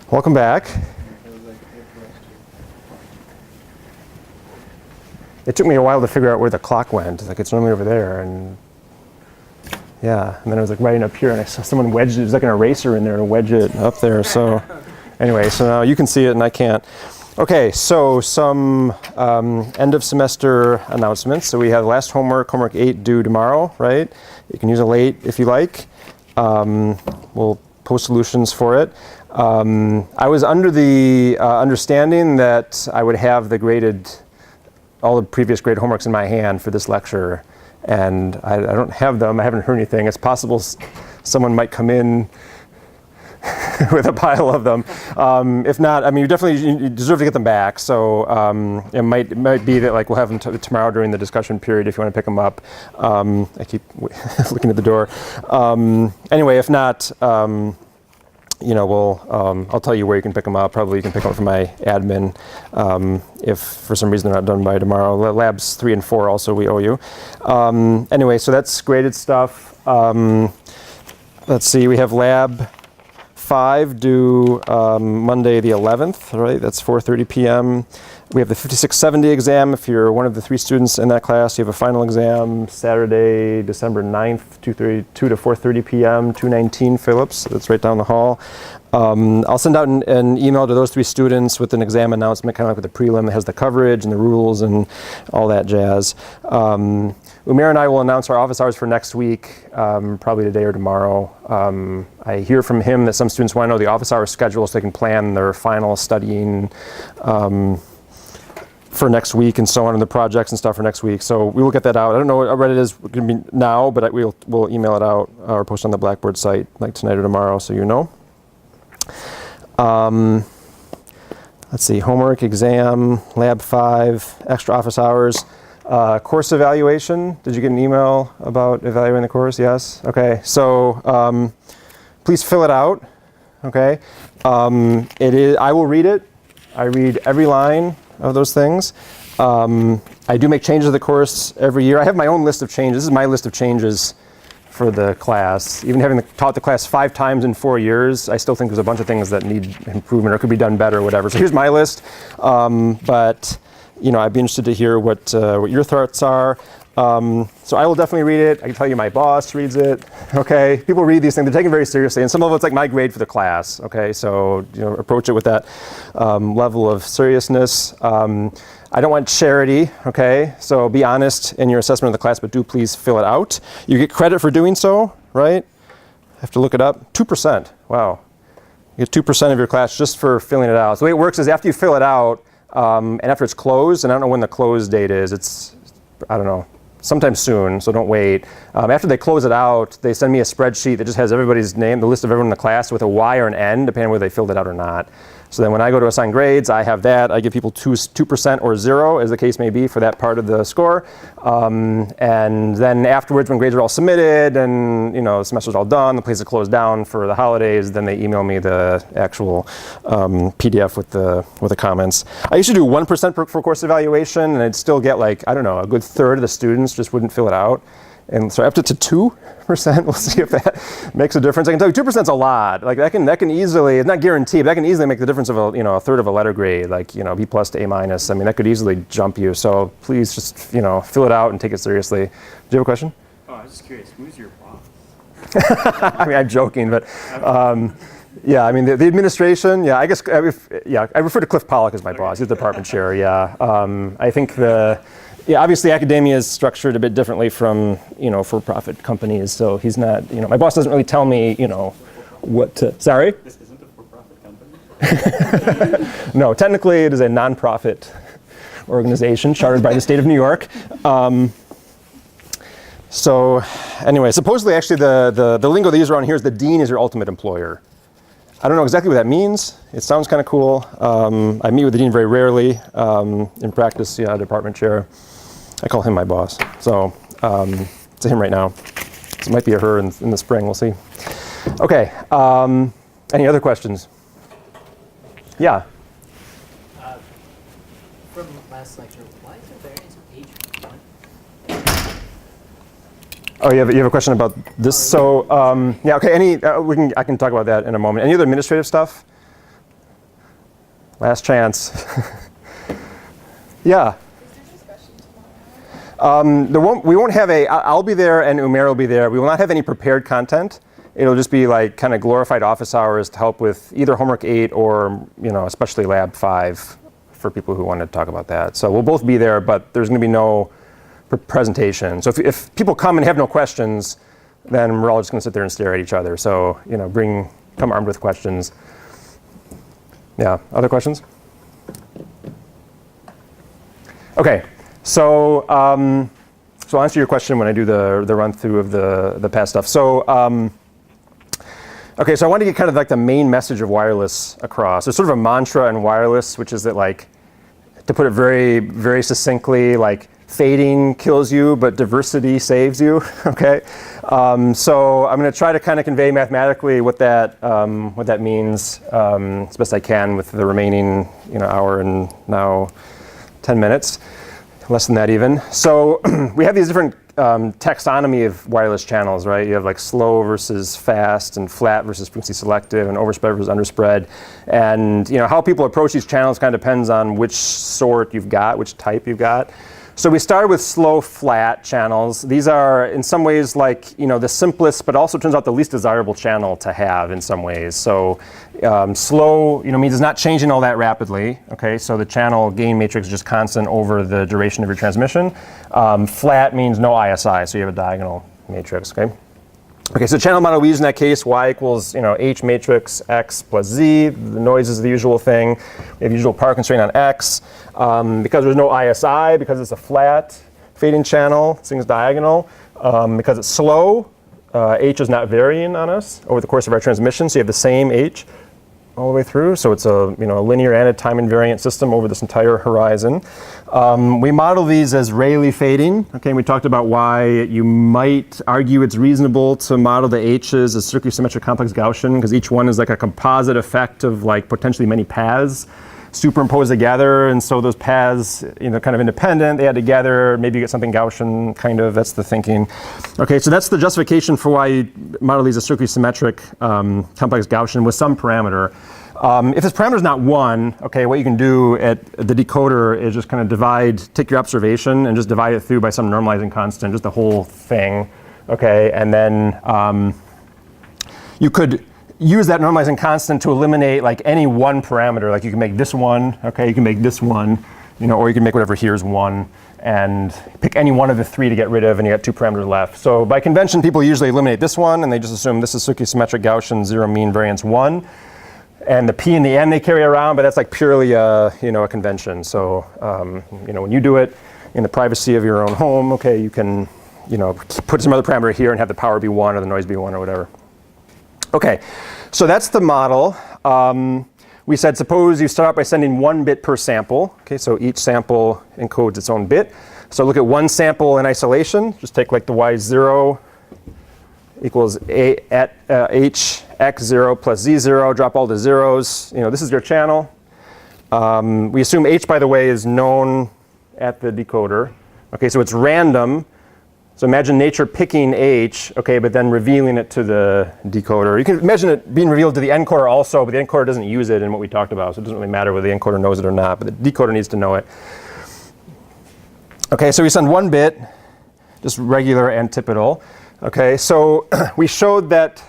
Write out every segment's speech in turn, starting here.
Welcome back. It took me a while to figure out where the clock went. Like, it's normally over there, and yeah. And then I was like writing up here, and I saw someone wedged it. There's like an eraser in there to wedge it up there. So anyway, so now you can see it and I can't. Okay, so some end of semester announcements. So we have last homework 8 due tomorrow, right? You can use it late if you like. We'll post solutions for it. I was under the understanding that I would have all the previous grade homeworks in my hand for this lecture, and I don't have them. I haven't heard anything. It's possible someone might come in with a pile of them. If not, I mean, you deserve to get them back. So it might be that like we'll have them tomorrow during the discussion period if you want to pick them up. I keep looking at the door. Anyway, if not, I'll tell you where you can pick them up. Probably you can pick them up from my admin if for some reason they're not done by tomorrow. Labs 3 and 4 also we owe you. Anyway, so that's graded stuff. Let's see, we have lab 5 due Monday the 11th, right? That's 4:30 p.m. We have the 5670 exam. If you're one of the 3 students in that class, you have a final exam Saturday, December 9th, 2 to 4:30 p.m., 219 Phillips. That's right down the hall. I'll send out an email to those 3 students with an exam announcement, kind of like with the prelim that has the coverage and the rules and all that jazz. Umair and I will announce our office hours for next week, probably today or tomorrow. I hear from him that some students want to know the office hour schedule so they can plan their final studying for next week and so on, and the projects and stuff for next week. So we will get that out. I don't know what it is going to be now, but we'll email it out or post on the Blackboard site like tonight or tomorrow, so you know. Let's see, homework, exam, lab 5, extra office hours. Course evaluation. Did you get an email about evaluating the course? Yes? Okay. So please fill it out. Okay. I will read it. I read every line of those things. I do make changes to the course every year. I have my own list of changes. This is my list of changes for the class. Even having taught the class 5 times in 4 years, I still think there's a bunch of things that need improvement or could be done better or whatever. So here's my list. But I'd be interested to hear what your thoughts are. So I will definitely read it. I can tell you my boss reads it. Okay, people read these things. They're taken very seriously, and some of it's like my grade for the class. Okay, so approach it with that level of seriousness. I don't want charity. Okay, so be honest in your assessment of the class, but do please fill it out. You get credit for doing so, right? I have to look it up. 2%. Wow, you get 2% of your class just for filling it out. So the way it works is after you fill it out. And after it's closed, and I don't know when the close date is, I don't know, sometime soon, so don't wait. After they close it out, they send me a spreadsheet that just has everybody's name, the list of everyone in the class with a Y or an N, depending on whether they filled it out or not. So then when I go to assign grades, I have that. I give people 2% or 0, as the case may be, for that part of the score. And then afterwards, when grades are all submitted and the semester's all done, the place is closed down for the holidays, then they email me the actual PDF with the comments. I used to do 1% for course evaluation, and I'd still get a good third of the students just wouldn't fill it out. And so up to 2%, we'll see if that makes a difference. I can tell you 2% is a lot. Like that can easily, it's not guaranteed, but that can easily make the difference of a third of a letter grade, like B+ to A-. I mean, that could easily jump you. So please just fill it out and take it seriously. Do you have a question? Oh, I was just curious. Who's your boss? I mean, I'm joking, but yeah, I mean the administration. Yeah, I guess I refer to Cliff Pollock as my boss. He's the department chair. Yeah, I think obviously academia is structured a bit differently from, for-profit companies. So he's not, my boss doesn't really tell me, what to, sorry? This isn't a for-profit company? No, technically it is a non-profit organization chartered by the state of New York. So anyway, supposedly actually the lingo they use around here is the dean is your ultimate employer. I don't know exactly what that means. It sounds kind of cool. I meet with the dean very rarely. In practice, department chair. I call him my boss. So it's him right now. So it might be a her in the spring. We'll see. Okay. Any other questions? Yeah. From last lecture, why is the variance of H1? Oh, you have a question about this? So yeah. Okay. I can talk about that in a moment. Any other administrative stuff? Last chance. Yeah. We won't have I'll be there and Umair will be there. We will not have any prepared content. It'll just be like kind of glorified office hours to help with either homework 8 or, especially lab 5 for people who want to talk about that. So we'll both be there, but there's going to be no presentation. So if people come and have no questions, then we're all just going to sit there and stare at each other. So, come armed with questions. Yeah, other questions? Okay, so I'll answer your question when I do the run through of the past stuff. So, okay, so I want to get kind of like the main message of wireless across. There's sort of a mantra in wireless, which is that, like, to put it very, very succinctly, like, fading kills you, but diversity saves you. Okay, so I'm going to try to kind of convey mathematically what that means as best I can with the remaining hour and now 10 minutes, less than that even. So we have these different taxonomy of wireless channels, right? You have like slow versus fast, and flat versus frequency selective, and overspread versus underspread. And how people approach these channels kind of depends on which sort you've got, which type you've got. So we started with slow flat channels. These are in some ways like the simplest, but also turns out the least desirable channel to have in some ways. So slow means it's not changing all that rapidly. Okay, so the channel gain matrix is just constant over the duration of your transmission. Flat means no ISI, so you have a diagonal matrix. Okay, so channel model we use in that case, y equals h matrix x plus z. The noise is the usual thing. We have usual power constraint on x. Because there's no ISI, because it's a flat fading channel, this thing's diagonal. Because it's slow, h is not varying on us over the course of our transmission, so you have the same h all the way through. So it's a linear and a time invariant system over this entire horizon. We model these as Rayleigh fading. Okay, we talked about why you might argue it's reasonable to model the h's as circularly symmetric complex Gaussian, because each one is like a composite effect of like potentially many paths superimposed together, and so those paths, kind of independent, they add together, maybe you get something Gaussian, kind of, that's the thinking. Okay, so that's the justification for why you model these as circularly symmetric complex Gaussian with some parameter. If this parameter is not 1, okay, what you can do at the decoder is just kind of take your observation and just divide it through by some normalizing constant, just the whole thing, okay, and then you could use that normalizing constant to eliminate like any one parameter. Like you can make this one, okay, you can make this one, or you can make whatever here is 1 and pick any one of the 3 to get rid of, and you got 2 parameters left. So by convention, people usually eliminate this one and they just assume this is circularly symmetric Gaussian 0 mean variance 1. And the p and the n they carry around, but that's like purely a convention. So when you do it in the privacy of your own home, okay, you can put some other parameter here and have the power be 1 or the noise be 1 or whatever. Okay, so that's the model. We said suppose you start out by sending 1 bit per sample. Okay, so each sample encodes its own bit. So look at one sample in isolation. Just take like the y0 equals h x0 plus z0. Drop all the zeros. This is your channel. We assume h, by the way, is known at the decoder. Okay, so it's random. So imagine nature picking h, okay, but then revealing it to the decoder. You can imagine it being revealed to the encoder also, but the encoder doesn't use it in what we talked about, so it doesn't really matter whether the encoder knows it or not, but the decoder needs to know it. Okay, so we send 1 bit, just regular antipodal. Okay, so we showed that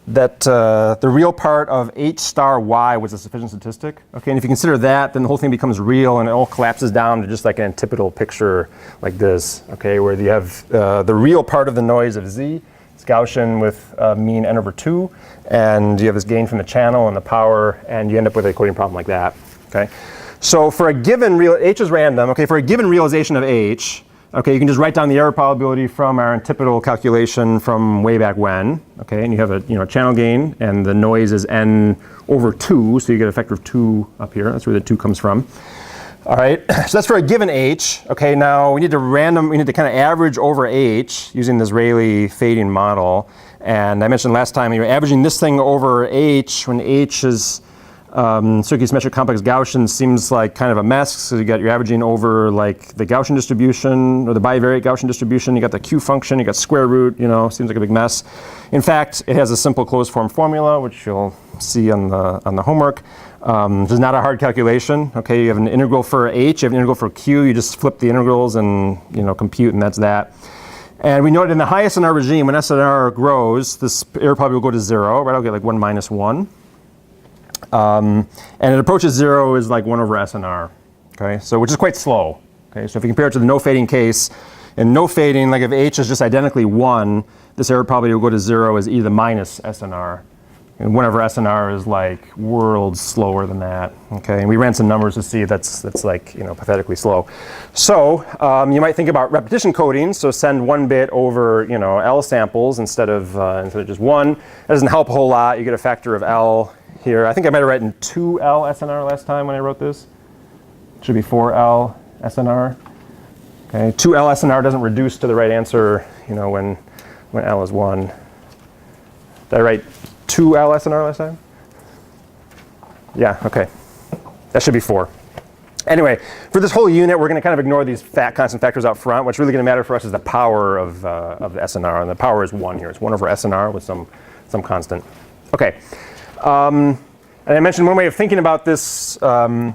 the real part of h star y was a sufficient statistic. Okay, and if you consider that, then the whole thing becomes real and it all collapses down to just like an antipodal picture like this. Okay, where you have the real part of the noise of z, it's Gaussian with mean n over 2, and you have this gain from the channel and the power, and you end up with a coding problem like that. Okay, so for a given h is random. Okay, for a given realization of h, okay, you can just write down the error probability from our antipodal calculation from way back when. Okay, and you have a channel gain, and the noise is n over 2, so you get a factor of 2 up here. That's where the 2 comes from. All right, so that's for a given h. Okay, now we need to kind of average over h using this Rayleigh fading model. And I mentioned last time you're averaging this thing over h when h is circular symmetric complex Gaussian seems like kind of a mess. So you got your averaging over like the Gaussian distribution or the bivariate Gaussian distribution. You got the Q function. You got square root. You know, seems like a big mess. In fact, it has a simple closed form formula, which you'll see on the homework. This is not a hard calculation. Okay, you have an integral for h. You have an integral for q. You just flip the integrals and compute, and that's that. And we noted in the high SNR regime, when SNR grows, this error probably will go to 0, right? I'll get like 1 minus 1. And it approaches 0 is like 1 over SNR, okay? So which is quite slow, okay? So if you compare it to the no fading case, in no fading, like if h is just identically 1, this error probably will go to 0 as e to the minus SNR. And 1 over SNR is like worlds slower than that, okay? And we ran some numbers to see that's like, pathetically slow. So you might think about repetition coding, so send 1 bit over, L samples instead of just 1. That doesn't help a whole lot. You get a factor of L here. I think I might have written 2L SNR last time when I wrote this. It should be 4L SNR. Okay, 2L SNR doesn't reduce to the right answer, when L is 1. Did I write 2L SNR last time? Yeah, okay. That should be 4. Anyway, for this whole unit, we're going to kind of ignore these constant factors out front. What's really going to matter for us is the power of the SNR, and the power is 1 here. It's 1 over SNR with some constant. Okay. And I mentioned one way of thinking about this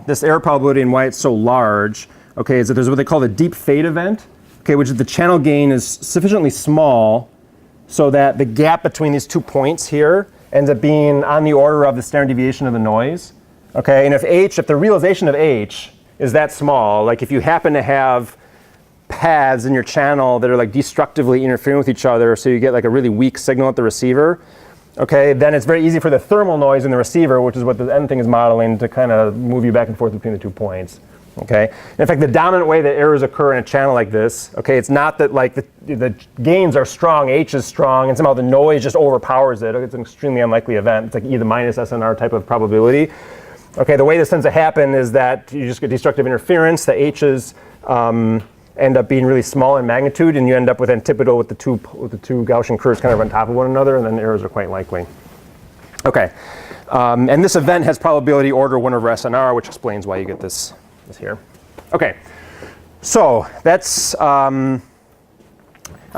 this error probability and why it's so large. Okay, is that there's what they call the deep fade event. Okay, which is the channel gain is sufficiently small so that the gap between these 2 points here ends up being on the order of the standard deviation of the noise. Okay, and if the realization of h is that small, like if you happen to have paths in your channel that are like destructively interfering with each other, so you get like a really weak signal at the receiver. Okay, then it's very easy for the thermal noise in the receiver, which is what the end thing is modeling, to kind of move you back and forth between the 2 points. Okay, and in fact, the dominant way that errors occur in a channel like this, okay, it's not that like the gains are strong, h is strong, and somehow the noise just overpowers it. It's an extremely unlikely event. It's like e to the minus SNR type of probability. Okay, the way this tends to happen is that you just get destructive interference. The h's end up being really small in magnitude, and you end up with antipodal with the two Gaussian curves kind of on top of one another, and then the errors are quite likely. Okay, and this event has probability order 1 over SNR, which explains why you get this here. Okay, so that's on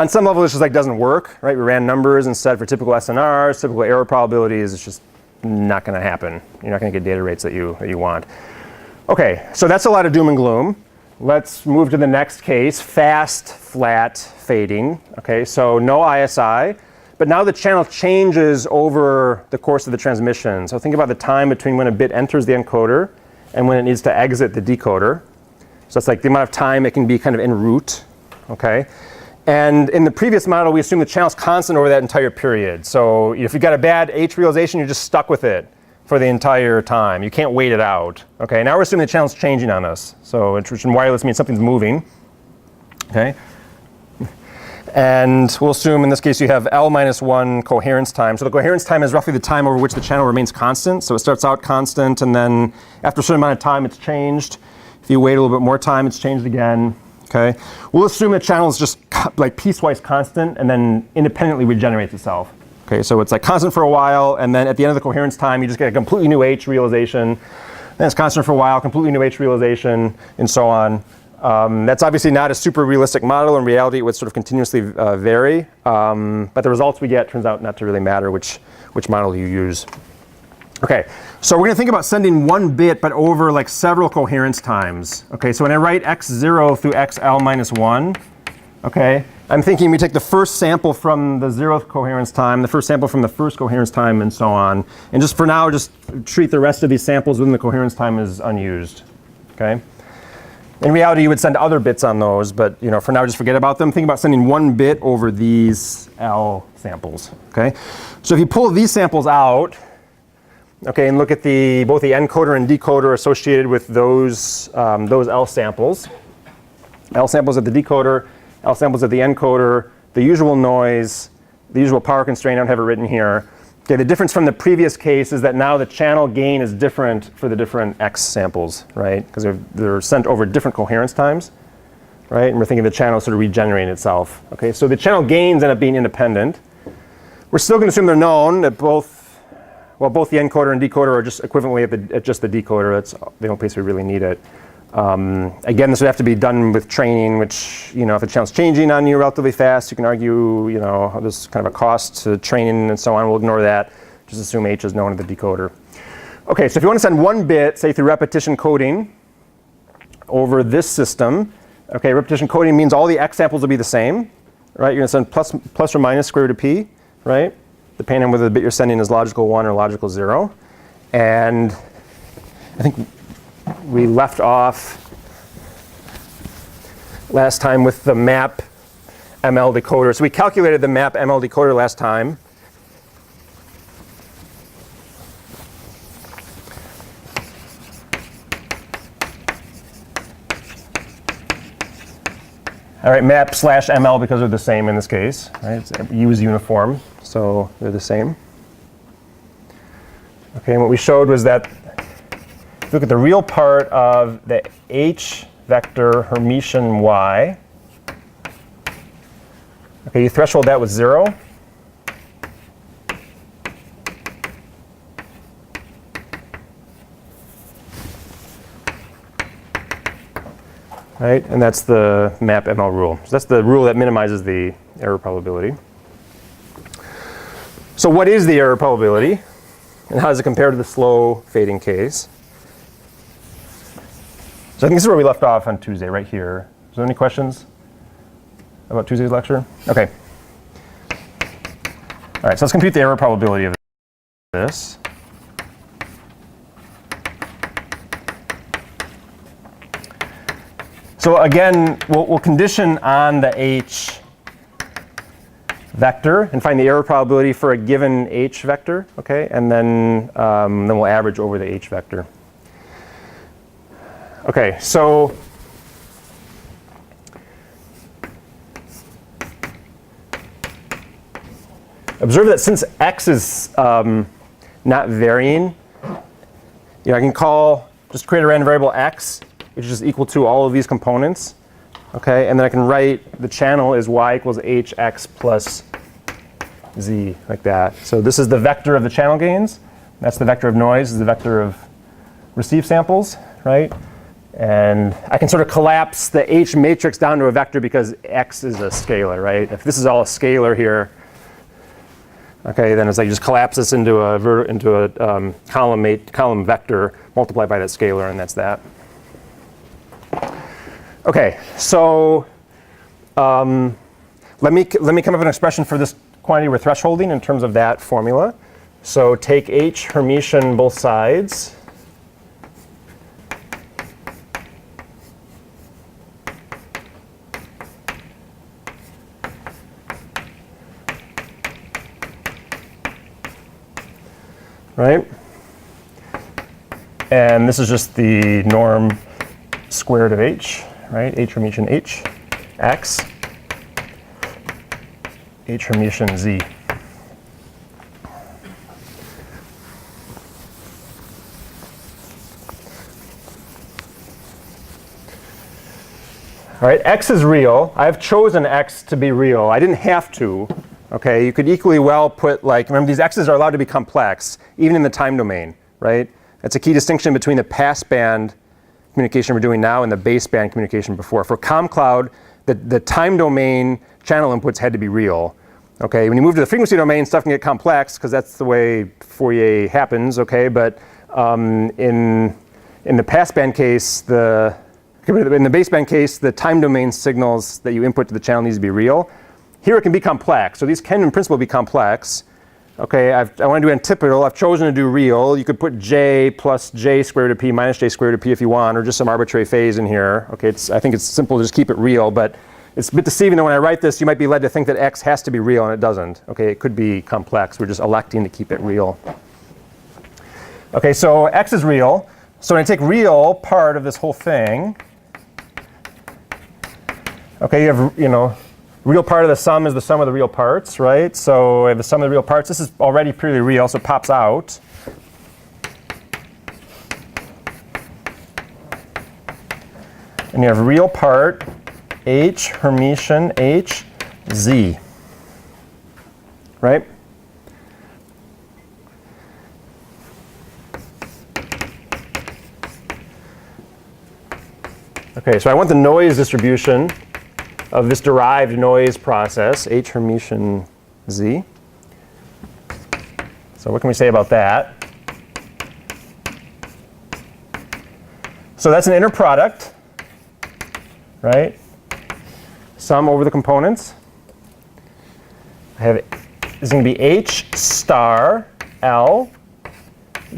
some level this just like doesn't work, right? We ran numbers instead for typical SNRs, typical error probabilities. It's just not going to happen. You're not going to get data rates that you want. Okay, so that's a lot of doom and gloom. Let's move to the next case, fast, flat fading. Okay, so no ISI, but now the channel changes over the course of the transmission. So think about the time between when a bit enters the encoder and when it needs to exit the decoder. So it's like the amount of time it can be kind of en route. Okay, and in the previous model, we assumed the channel's constant over that entire period. So if you've got a bad H realization, you're just stuck with it for the entire time. You can't wait it out. Okay, now we're assuming the channel's changing on us. So which in wireless means something's moving. Okay, and we'll assume in this case you have L minus 1 coherence time. So the coherence time is roughly the time over which the channel remains constant. So it starts out constant, and then after a certain amount of time, it's changed. If you wait a little bit more time, it's changed again. Okay, we'll assume the channel is just like piecewise constant, and then independently regenerates itself. Okay, so it's like constant for a while, and then at the end of the coherence time, you just get a completely new H realization. Then it's constant for a while, completely new H realization, and so on. That's obviously not a super realistic model. In reality, it would sort of continuously vary. But the results we get turns out not to really matter which model you use. Okay, so we're going to think about sending 1 bit, but over like several coherence times. Okay, so when I write x0 through xl minus 1, okay, I'm thinking we take the first sample from the 0th coherence time, the first sample from the first coherence time, and so on. And just for now, just treat the rest of these samples within the coherence time as unused. Okay. In reality, you would send other bits on those, but for now, just forget about them. Think about sending 1 bit over these L samples. Okay. So if you pull these samples out, okay, and look at both the encoder and decoder associated with those L samples. L samples at the decoder, L samples at the encoder, the usual noise, the usual power constraint. I don't have it written here. Okay, the difference from the previous case is that now the channel gain is different for the different X samples, right? Because they're sent over different coherence times, right? And we're thinking the channel sort of regenerating itself. Okay, so the channel gains end up being independent. We're still going to assume they're known, that both well, both the encoder and decoder are just equivalently at just the decoder. That's the only place we really need it. Again, this would have to be done with training, which, if the channel's changing on you relatively fast, you can argue, there's kind of a cost to training and so on. We'll ignore that. Just assume H is known to the decoder. Okay, so if you want to send one bit, say through repetition coding over this system, okay, repetition coding means all the X samples will be the same, right? You're going to send plus or minus square root of P, right? Depending on whether the bit you're sending is logical 1 or logical 0. And I think we left off last time with the map ML decoder. So we calculated the map ML decoder last time. All right, map slash ML because they're the same in this case. Right? U is uniform, so they're the same. Okay, and what we showed was that if you look at the real part of the H vector Hermitian Y, okay, you threshold that with 0. Right, and that's the map ML rule. So that's the rule that minimizes the error probability. So what is the error probability? And how does it compare to the slow fading case? So I think this is where we left off on Tuesday, right here. Is there any questions about Tuesday's lecture? Okay. All right, so let's compute the error probability of this. So again, we'll condition on the H vector and find the error probability for a given H vector, okay? And then we'll average over the H vector. Okay, so observe that since X is not varying, I can just create a random variable X, which is equal to all of these components, okay? And then I can write the channel is Y equals HX plus Z, like that. So this is the vector of the channel gains. That's the vector of noise, this is the vector of receive samples, right? And I can sort of collapse the H matrix down to a vector because X is a scalar, right? If this is all a scalar here, okay, then it's like you just collapse this into a column vector multiplied by that scalar, and that's that. Okay, so let me come up with an expression for this quantity we're thresholding in terms of that formula. So take H Hermitian both sides. Right? And this is just the norm square root of H, right? H Hermitian H, X, H Hermitian Z. All right, X is real. I've chosen X to be real. I didn't have to. Okay, you could equally well put, remember these X's are allowed to be complex, even in the time domain, right? That's a key distinction between the passband communication we're doing now and the baseband communication before. For ComCloud, the time domain channel inputs had to be real. Okay, when you move to the frequency domain, stuff can get complex because that's the way Fourier happens. Okay, but in the passband case, in the baseband case, the time domain signals that you input to the channel needs to be real. Here it can be complex, so these can in principle be complex. Okay, I want to do antipodal. I've chosen to do real. You could put J plus J square root of P minus J square root of P if you want, or just some arbitrary phase in here. Okay, I think it's simple to just keep it real, but it's a bit deceiving that when I write this, you might be led to think that X has to be real, and it doesn't. Okay, it could be complex. We're just electing to keep it real. Okay, so X is real. So when I take real part of this whole thing, okay, you have, real part of the sum is the sum of the real parts, right? So I have the sum of the real parts. This is already purely real, so it pops out. And you have real part H Hermitian H Z, right? Okay, so I want the noise distribution of this derived noise process, H Hermitian Z. So what can we say about that? So that's an inner product, right? Sum over the components. I have, this is going to be H star L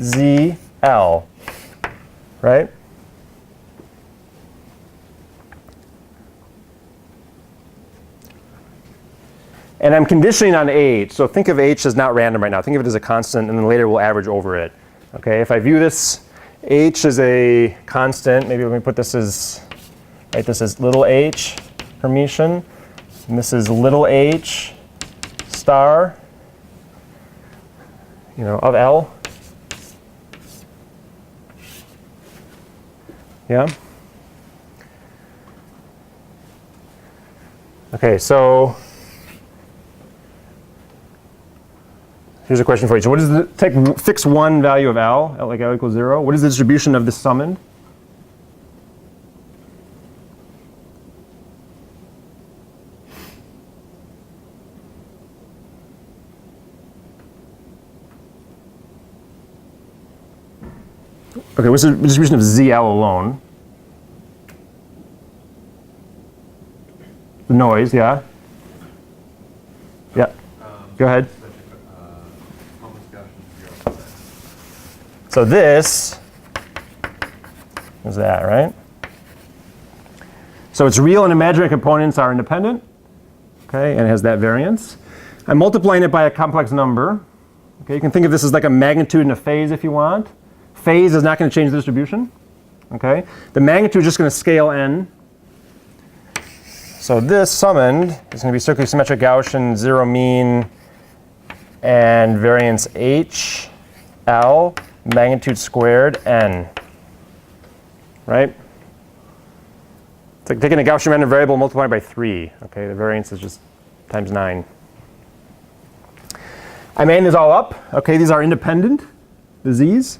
Z L, right? And I'm conditioning on H, so think of H as not random right now. Think of it as a constant, and then later we'll average over it. Okay, if I view this H as a constant, maybe let me put this as, right, this is little h Hermitian, and this is little h star, you know, of L. Yeah? Okay, so here's a question for you. So what is the, fix one value of L, like L equals 0. What is the distribution of this summand? Okay, what's the distribution of ZL alone? The noise, yeah? Yeah. Go ahead. So this is that, right? So its real and imaginary components are independent, okay, and it has that variance. I'm multiplying it by a complex number. Okay, you can think of this as like a magnitude and a phase if you want. Phase is not going to change the distribution. Okay, the magnitude is just going to scale n. So this summand is going to be circularly symmetric Gaussian, zero mean, and variance h, L, magnitude squared, n. Right? It's like taking a Gaussian random variable multiplied by 3. Okay, the variance is just times 9. I'm adding this all up. Okay, these are independent, the z's.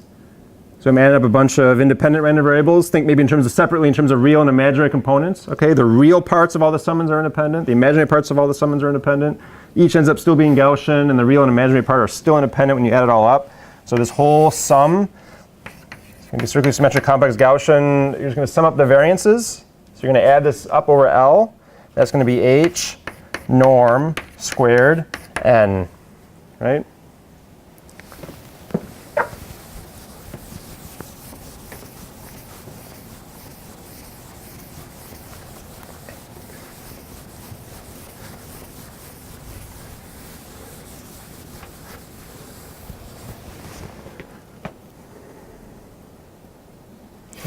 So I'm adding up a bunch of independent random variables. Think maybe in terms of separately in terms of real and imaginary components. Okay, the real parts of all the summands are independent. The imaginary parts of all the summands are independent. Each ends up still being Gaussian, and the real and imaginary part are still independent when you add it all up. So this whole sum is going to be circularly symmetric complex Gaussian. You're just going to sum up the variances. So you're going to add this up over L. That's going to be h norm squared n, right?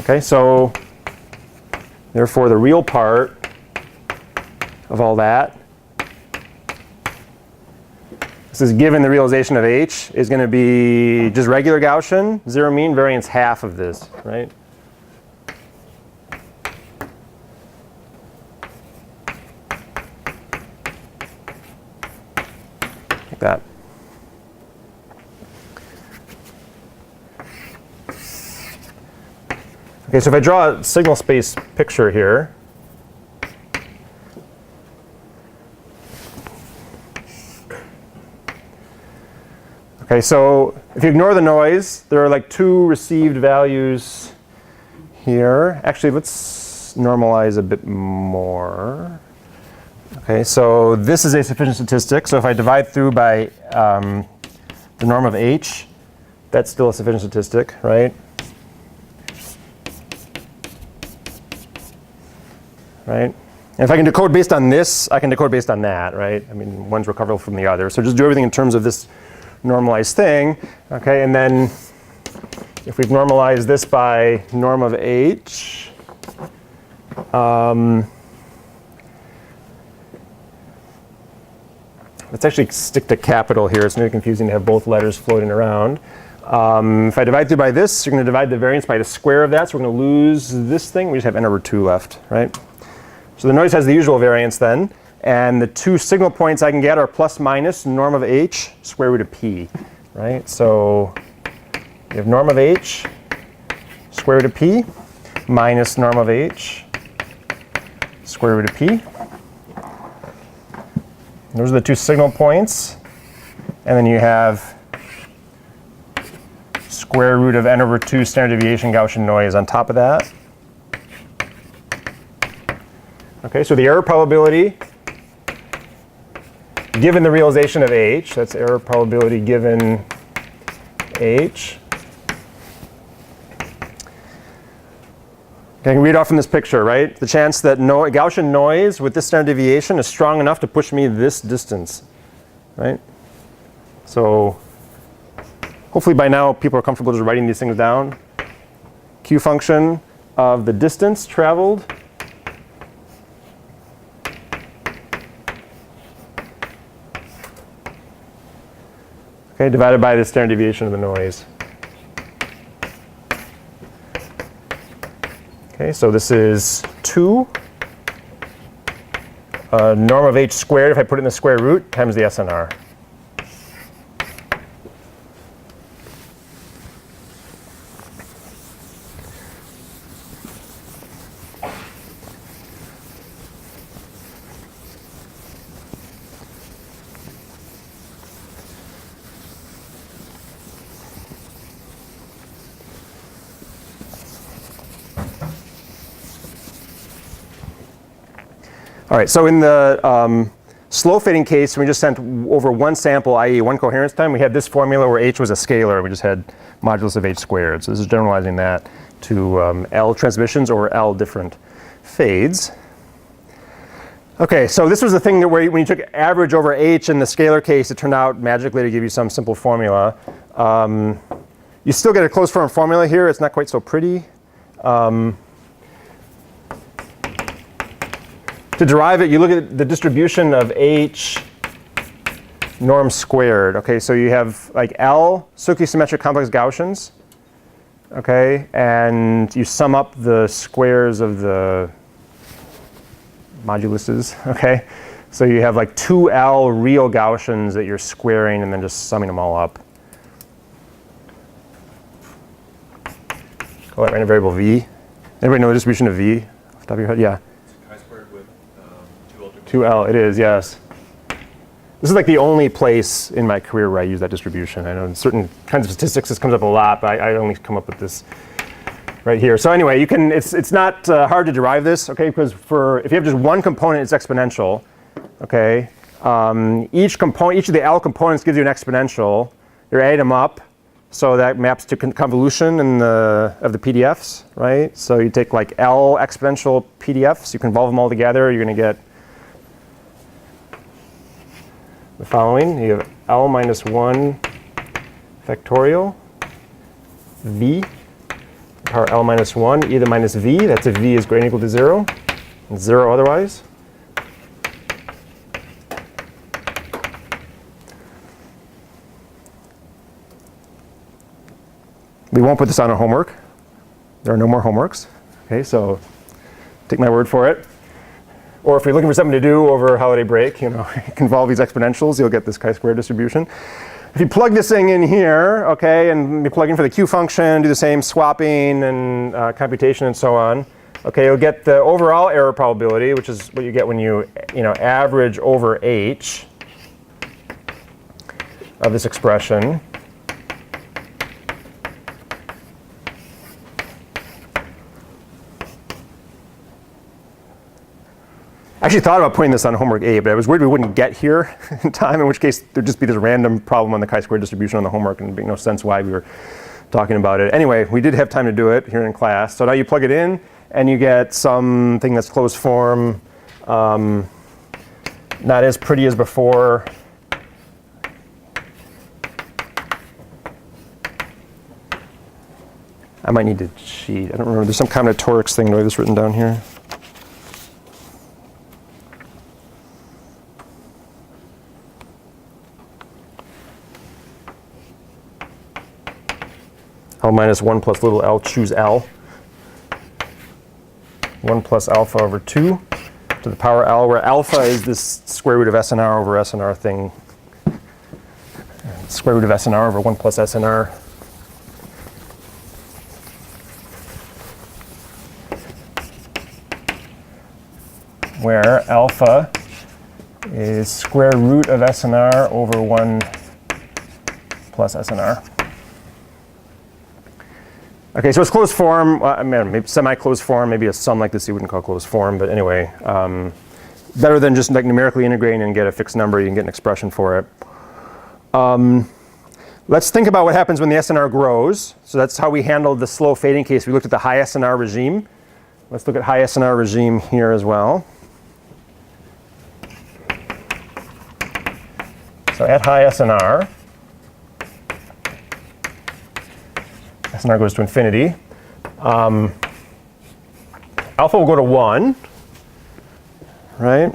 Okay, so therefore the real part of all that, this is given the realization of H, is going to be just regular Gaussian, zero mean, variance half of this, right? Like that. Okay, so if I draw a signal space picture here, okay, so if you ignore the noise, there are like two received values here. Actually, let's normalize a bit more. Okay, so this is a sufficient statistic. So if I divide through by the norm of H, that's still a sufficient statistic, right? Right? And if I can decode based on this, I can decode based on that, right? I mean, one's recoverable from the other. So just do everything in terms of this normalized thing, okay? And then if we've normalized this by norm of H, let's actually stick to capital here. It's maybe confusing to have both letters floating around. If I divide through by this, you're going to divide the variance by the square of that. So we're going to lose this thing. We just have n over 2 left, right? So the noise has the usual variance then. And the two signal points I can get are plus minus norm of H square root of P, right? So you have norm of H square root of P minus norm of H square root of p. Those are the two signal points. And then you have square root of n over 2 standard deviation Gaussian noise on top of that. Okay, so the error probability given the realization of h, that's error probability given h. I can read off from this picture, right? The chance that Gaussian noise with this standard deviation is strong enough to push me this distance, right? So hopefully by now people are comfortable just writing these things down. Q function of the distance traveled divided by the standard deviation of the noise. Okay, so this is 2 norm of h squared, if I put it in the square root, times the SNR. All right, so in the slow fading case, we just sent over one sample, i.e. one coherence time. We had this formula where h was a scalar. We just had modulus of h squared. So this is generalizing that to L transmissions over L different fades. Okay, so this was the thing that where when you took average over h in the scalar case, it turned out magically to give you some simple formula. You still get a closed form formula here. It's not quite so pretty. To derive it, you look at the distribution of h norm squared. Okay, so you have like L stoichiometric complex Gaussians. Okay, and you sum up the squares of the moduluses. Okay, so you have like 2L real Gaussians that you're squaring and then just summing them all up. Call that random variable v. Anybody know the distribution of v off the top of your head? Yeah. 2L, it is, yes. This is like the only place in my career where I use that distribution. I know in certain kinds of statistics this comes up a lot, but I only come up with this right here. So anyway, you can. It's not hard to derive this, okay? Because if you have just one component, it's exponential, okay? Each of the L components gives you an exponential. You add them up, so that maps to convolution of the PDFs, right? So you take like L exponential PDFs, you convolve them all together, you're going to get the following. You have L minus 1 factorial v power L minus 1 e to the minus v. That's if v is greater than or equal to 0, and 0 otherwise. We won't put this on a homework. There are no more homeworks. Okay, so take my word for it. Or if you're looking for something to do over holiday break, you know, convolve these exponentials, you'll get this chi-square distribution. If you plug this thing in here, okay, and you plug in for the Q function, do the same swapping and computation and so on, okay, you'll get the overall error probability, which is what you get when you average over h of this expression. I actually thought about putting this on homework 8, but I was worried we wouldn't get here in time, in which case there'd just be this random problem on the chi-square distribution on the homework and it'd make no sense why we were talking about it. Anyway, we did have time to do it here in class. So now you plug it in and you get something that's closed form, not as pretty as before. I might need to cheat. I don't remember. There's some combinatorics thing. Do I have this written down here? L minus 1 plus little l, choose L. 1 plus alpha over 2 to the power L, where alpha is this square root of SNR over SNR thing. Square root of SNR over 1 plus SNR. where alpha is square root of SNR over 1 plus SNR. Okay, so it's closed form. I mean, maybe semi-closed form, maybe a sum like this you wouldn't call closed form, but anyway, better than just like numerically integrating and get a fixed number. You can get an expression for it. Let's think about what happens when the SNR grows. So that's how we handled the slow fading case. We looked at the high SNR regime. Let's look at high SNR regime here as well. So at high SNR, SNR goes to infinity. Alpha will go to 1, right?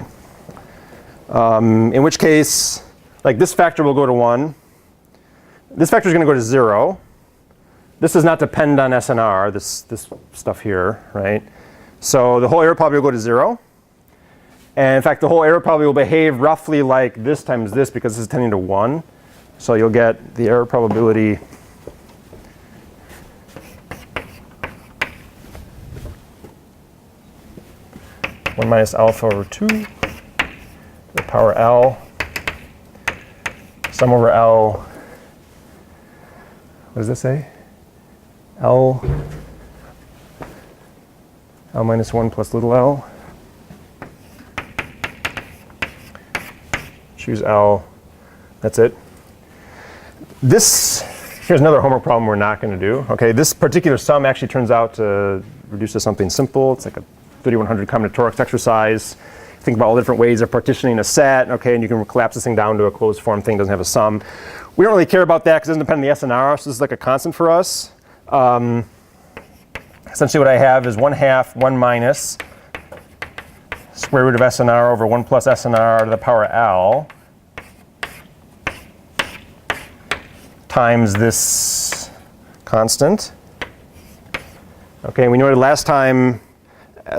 In which case, like this factor will go to 1. This factor is going to go to 0. This does not depend on SNR, this stuff here, right? So the whole error probability will go to 0. And in fact, the whole error probability will behave roughly like this times this because this is tending to 1. So you'll get the error probability (1 minus alpha over 2 to the power L, sum over L). What does this say? L minus 1 plus little l. Choose L. That's it. Here's another homework problem we're not going to do. Okay, this particular sum actually turns out to reduce to something simple. It's like a 3100 combinatorics exercise. Think about all the different ways of partitioning a set, okay, and you can collapse this thing down to a closed form thing, doesn't have a sum. We don't really care about that because it doesn't depend on the SNR, so this is like a constant for us. Essentially what I have is 1/2, 1 minus square root of SNR over 1 plus SNR to the power L times this constant. Okay, we noted last time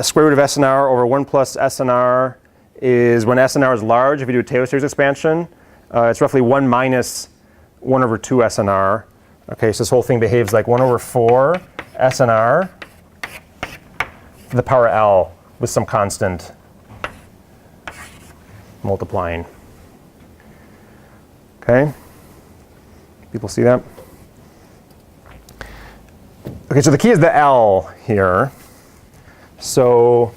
square root of SNR over 1 plus SNR is when SNR is large. If you do a Taylor series expansion, it's roughly 1 minus 1 over 2 SNR. Okay, so this whole thing behaves like 1 over 4 SNR to the power L with some constant multiplying. Okay? People see that? Okay, so the key is the L here. So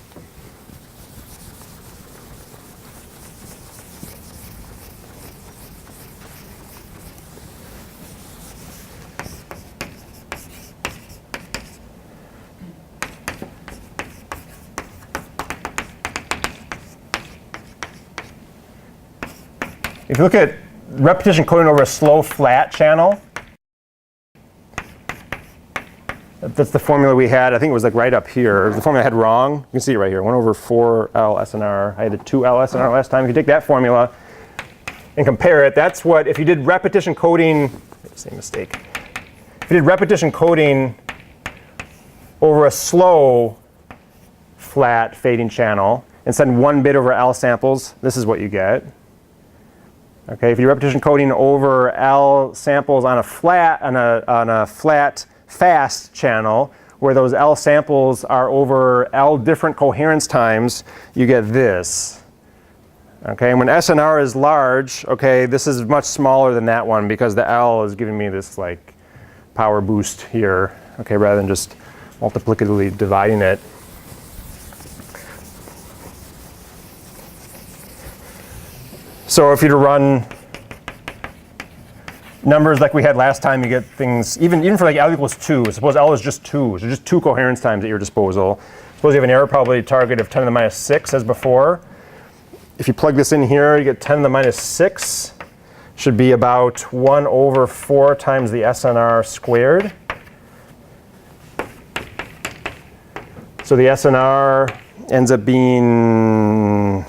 if you look at repetition coding over a slow flat channel, that's the formula we had. I think it was like right up here. The formula I had wrong. You can see it right here. 1 over 4 L SNR. I had a 2 L SNR last time. If you take that formula and compare it, that's what, if you did repetition coding, same mistake. If you did repetition coding over a slow flat fading channel and send 1 bit over L samples, this is what you get. Okay, if you do repetition coding over L samples on a flat fast channel where those L samples are over L different coherence times, you get this. Okay, and when SNR is large, okay, this is much smaller than that one because the L is giving me this like power boost here, okay, rather than just multiplicatively dividing it. So if you to run numbers like we had last time, you get things, even for like L equals 2, suppose L is just 2, so just 2 coherence times at your disposal. Suppose you have an error probability target of 10 to the minus 6 as before. If you plug this in here, you get 10 to the minus 6. Should be about 1 over 4 times the SNR squared. So the SNR ends up being,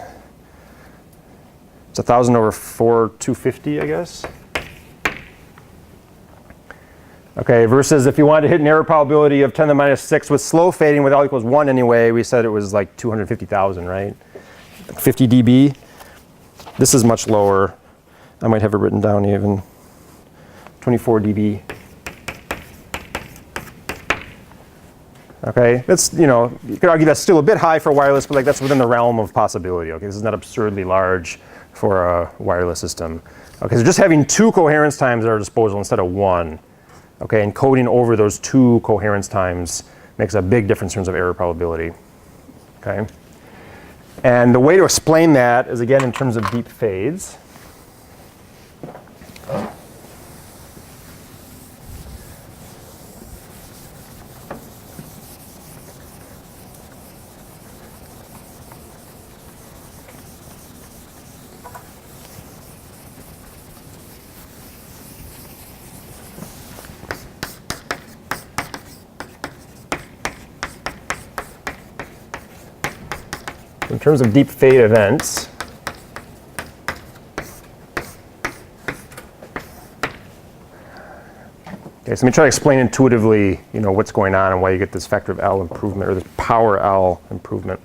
it's 1,000 over 4, 250, I guess. Okay, versus if you wanted to hit an error probability of 10 to the minus 6 with slow fading with L equals 1 anyway, we said it was like 250,000, right? 50 dB. This is much lower. I might have it written down even. 24 dB. Okay, that's, you know, you could argue that's still a bit high for wireless, but like that's within the realm of possibility. Okay, this is not absurdly large for a wireless system. Okay, so just having 2 coherence times at our disposal instead of 1, okay, and coding over those 2 coherence times makes a big difference in terms of error probability. Okay, and the way to explain that is again in terms of deep fades. In terms of deep fade events, okay, so let me try to explain intuitively, you know, what's going on and why you get this factor of L improvement or this power L improvement.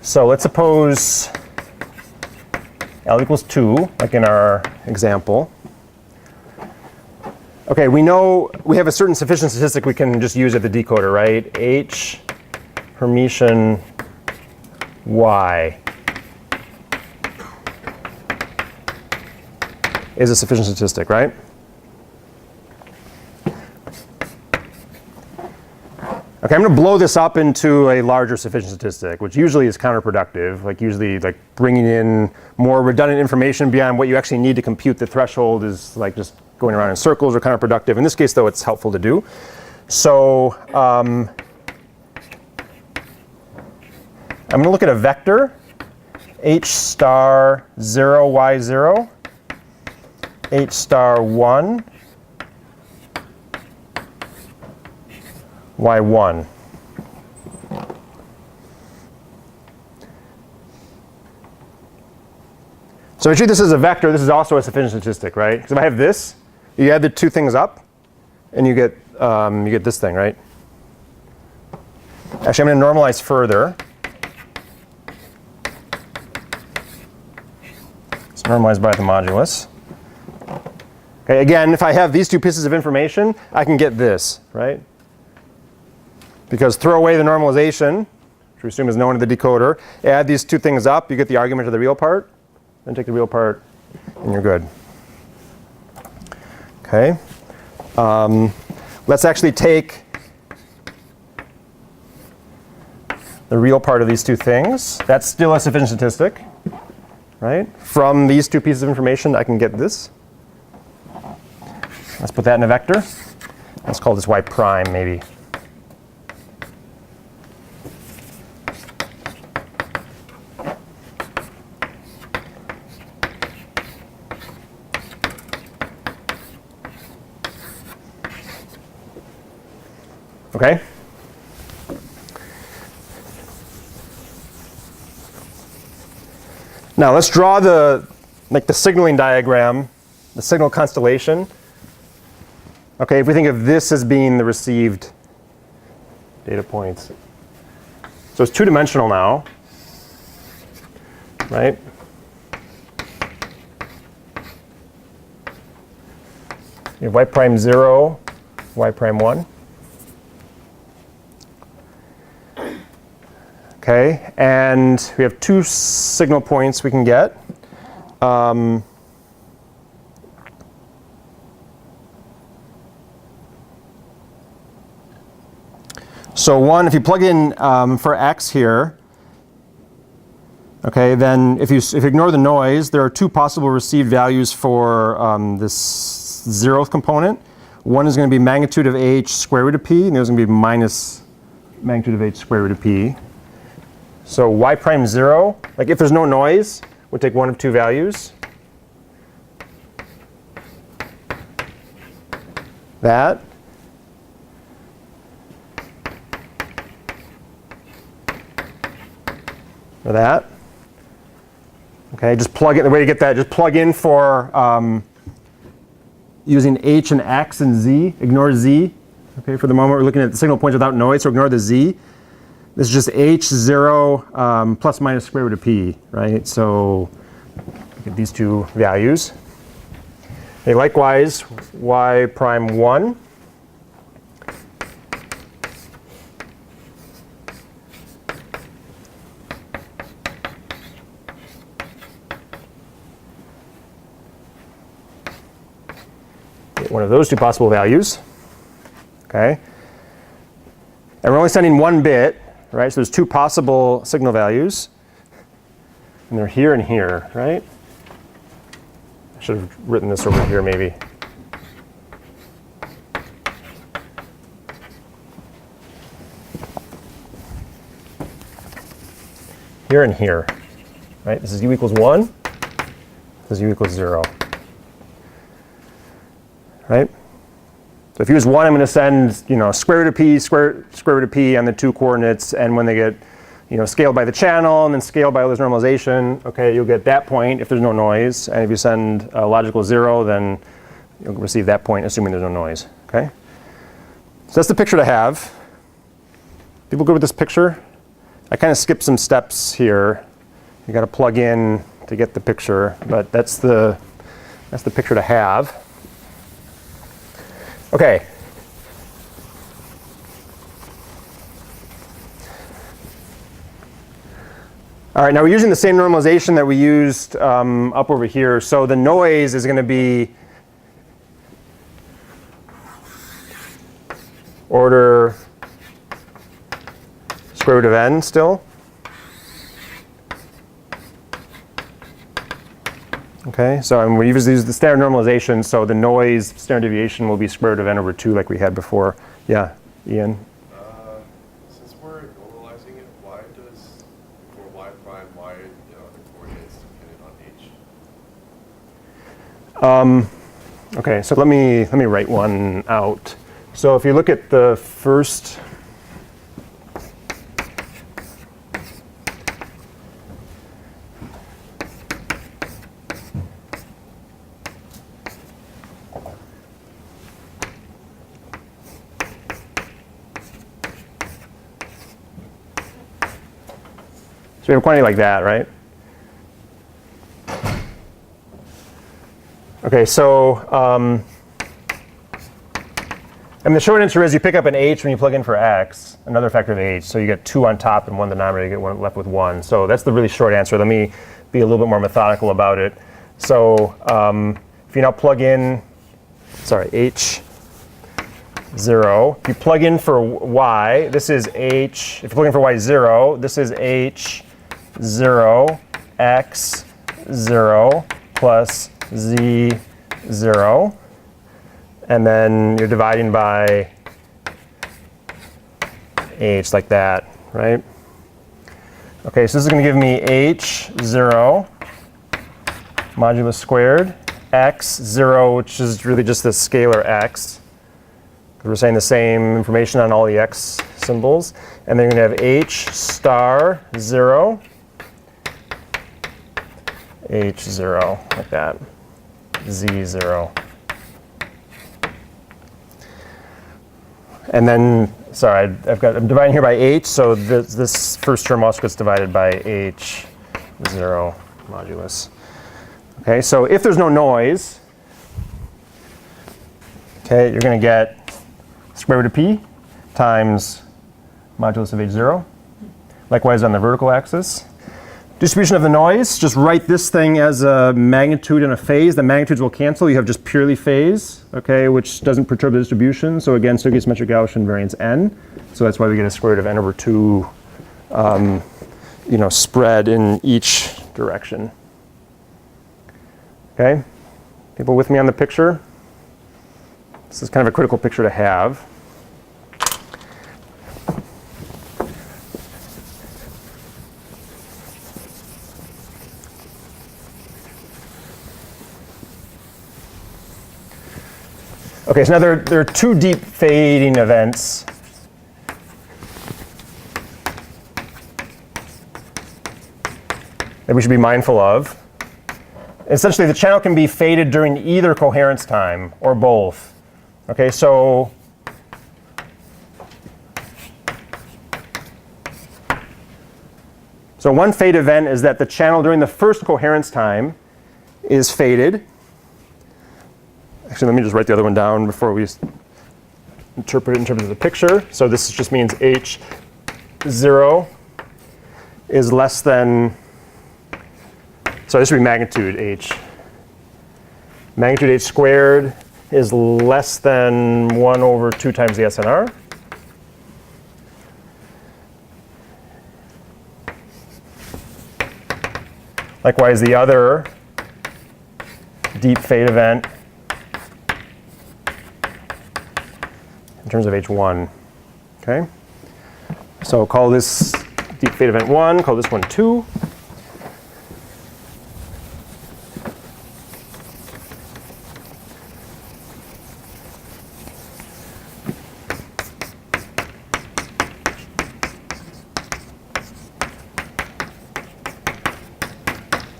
So let's suppose L equals 2, like in our example. Okay, we know we have a certain sufficient statistic we can just use at the decoder, right? H Hermitian Y is a sufficient statistic, right? Okay, I'm going to blow this up into a larger sufficient statistic, which usually is counterproductive, like usually like bringing in more redundant information beyond what you actually need to compute the threshold is like just going around in circles or counterproductive. In this case, though, it's helpful to do. So I'm going to look at a vector, H star 0, Y 0, H star 1, Y 1. So if I treat this as a vector, this is also a sufficient statistic, right? Because if I have this, you add the 2 things up, and you get this thing, right? Actually, I'm going to normalize further. It's normalized by the modulus. Okay, again, if I have these 2 pieces of information, I can get this, right? Because throw away the normalization, which we assume is known to the decoder, add these 2 things up, you get the argument of the real part, then take the real part, and you're good. Okay. Let's actually take the real part of these 2 things. That's still a sufficient statistic, right? From these 2 pieces of information, I can get this. Let's put that in a vector. Let's call this y prime, maybe. Okay? Now let's draw the signaling diagram, the signal constellation. Okay, if we think of this as being the received data points. So it's 2-dimensional now, right? You have y prime 0, y prime 1. Okay, and we have 2 signal points we can get. So one, if you plug in for x here, okay, then if you ignore the noise, there are 2 possible received values for this 0th component. One is going to be magnitude of h square root of p, and the other is going to be minus magnitude of h square root of p. So y prime 0, like if there's no noise, we'll take one of 2 values. That. Or that. Okay, just plug in, the way to get that, just plug in for using h and x and z, ignore z. Okay, for the moment we're looking at the signal points without noise, so ignore the z. This is just h0 plus minus square root of p, right? So get these 2 values. Okay, likewise, y prime 1 get one of those two possible values. Okay. And we're only sending one bit, right? So there's two possible signal values. And they're here and here, right? I should have written this over here maybe. Here and here, right? This is u equals 1. This is u equals 0, right? So if u is 1, I'm going to send, square root of p, square root of p on the two coordinates, and when they get, scaled by the channel and then scaled by this normalization, okay, you'll get that point if there's no noise. And if you send a logical 0, then you'll receive that point assuming there's no noise, okay? So that's the picture to have. People good with this picture? I kind of skipped some steps here. You got to plug in to get the picture, but that's the picture to have. Okay. All right, now we're using the same normalization that we used up over here. So the noise is going to be order square root of n still. Okay, so we use the standard normalization, so the noise standard deviation will be square root of n over 2 like we had before. Yeah, Ian? Since we're normalizing it, why does, for y prime, why the coordinates dependent on h? Okay, so let me write one out. So if you look at the first we have a quantity like that, right? Okay, so and the short answer is you pick up an h when you plug in for x, another factor of h. So you get 2 on top and 1 denominator, you get one left with 1. So that's the really short answer. Let me be a little bit more methodical about it. So if you now plug in, h0. If you plug in for y, this is h. If you plug in for y0, this is h0 x0 plus z0. And then you're dividing by h like that, right? Okay, so this is going to give me h0 modulus squared x0, which is really just the scalar x. We're saying the same information on all the x symbols. And then you're going to have h star 0, h0 like that, z0. And then, sorry, I'm dividing here by h, so this first term also gets divided by h0 modulus. Okay, so if there's no noise, okay, you're going to get square root of p times modulus of h0. Likewise on the vertical axis. Distribution of the noise, just write this thing as a magnitude and a phase. The magnitudes will cancel. You have just purely phase, okay, which doesn't perturb the distribution. So again, stoichiometric Gaussian variance n. So that's why we get a square root of n over 2, spread in each direction. Okay, people with me on the picture? This is kind of a critical picture to have. Okay, so now there are two deep fading events. That we should be mindful of. Essentially, the channel can be faded during either coherence time or both. Okay, so one fade event is that the channel during the first coherence time is faded. Actually, let me just write the other one down before we interpret it in terms of the picture. So this just means h0 is less than, so this would be magnitude h. Magnitude h squared is less than 1 over 2 times the SNR. Likewise, the other deep fade event in terms of H1. Okay? So call this deep fade event 1, call this one 2.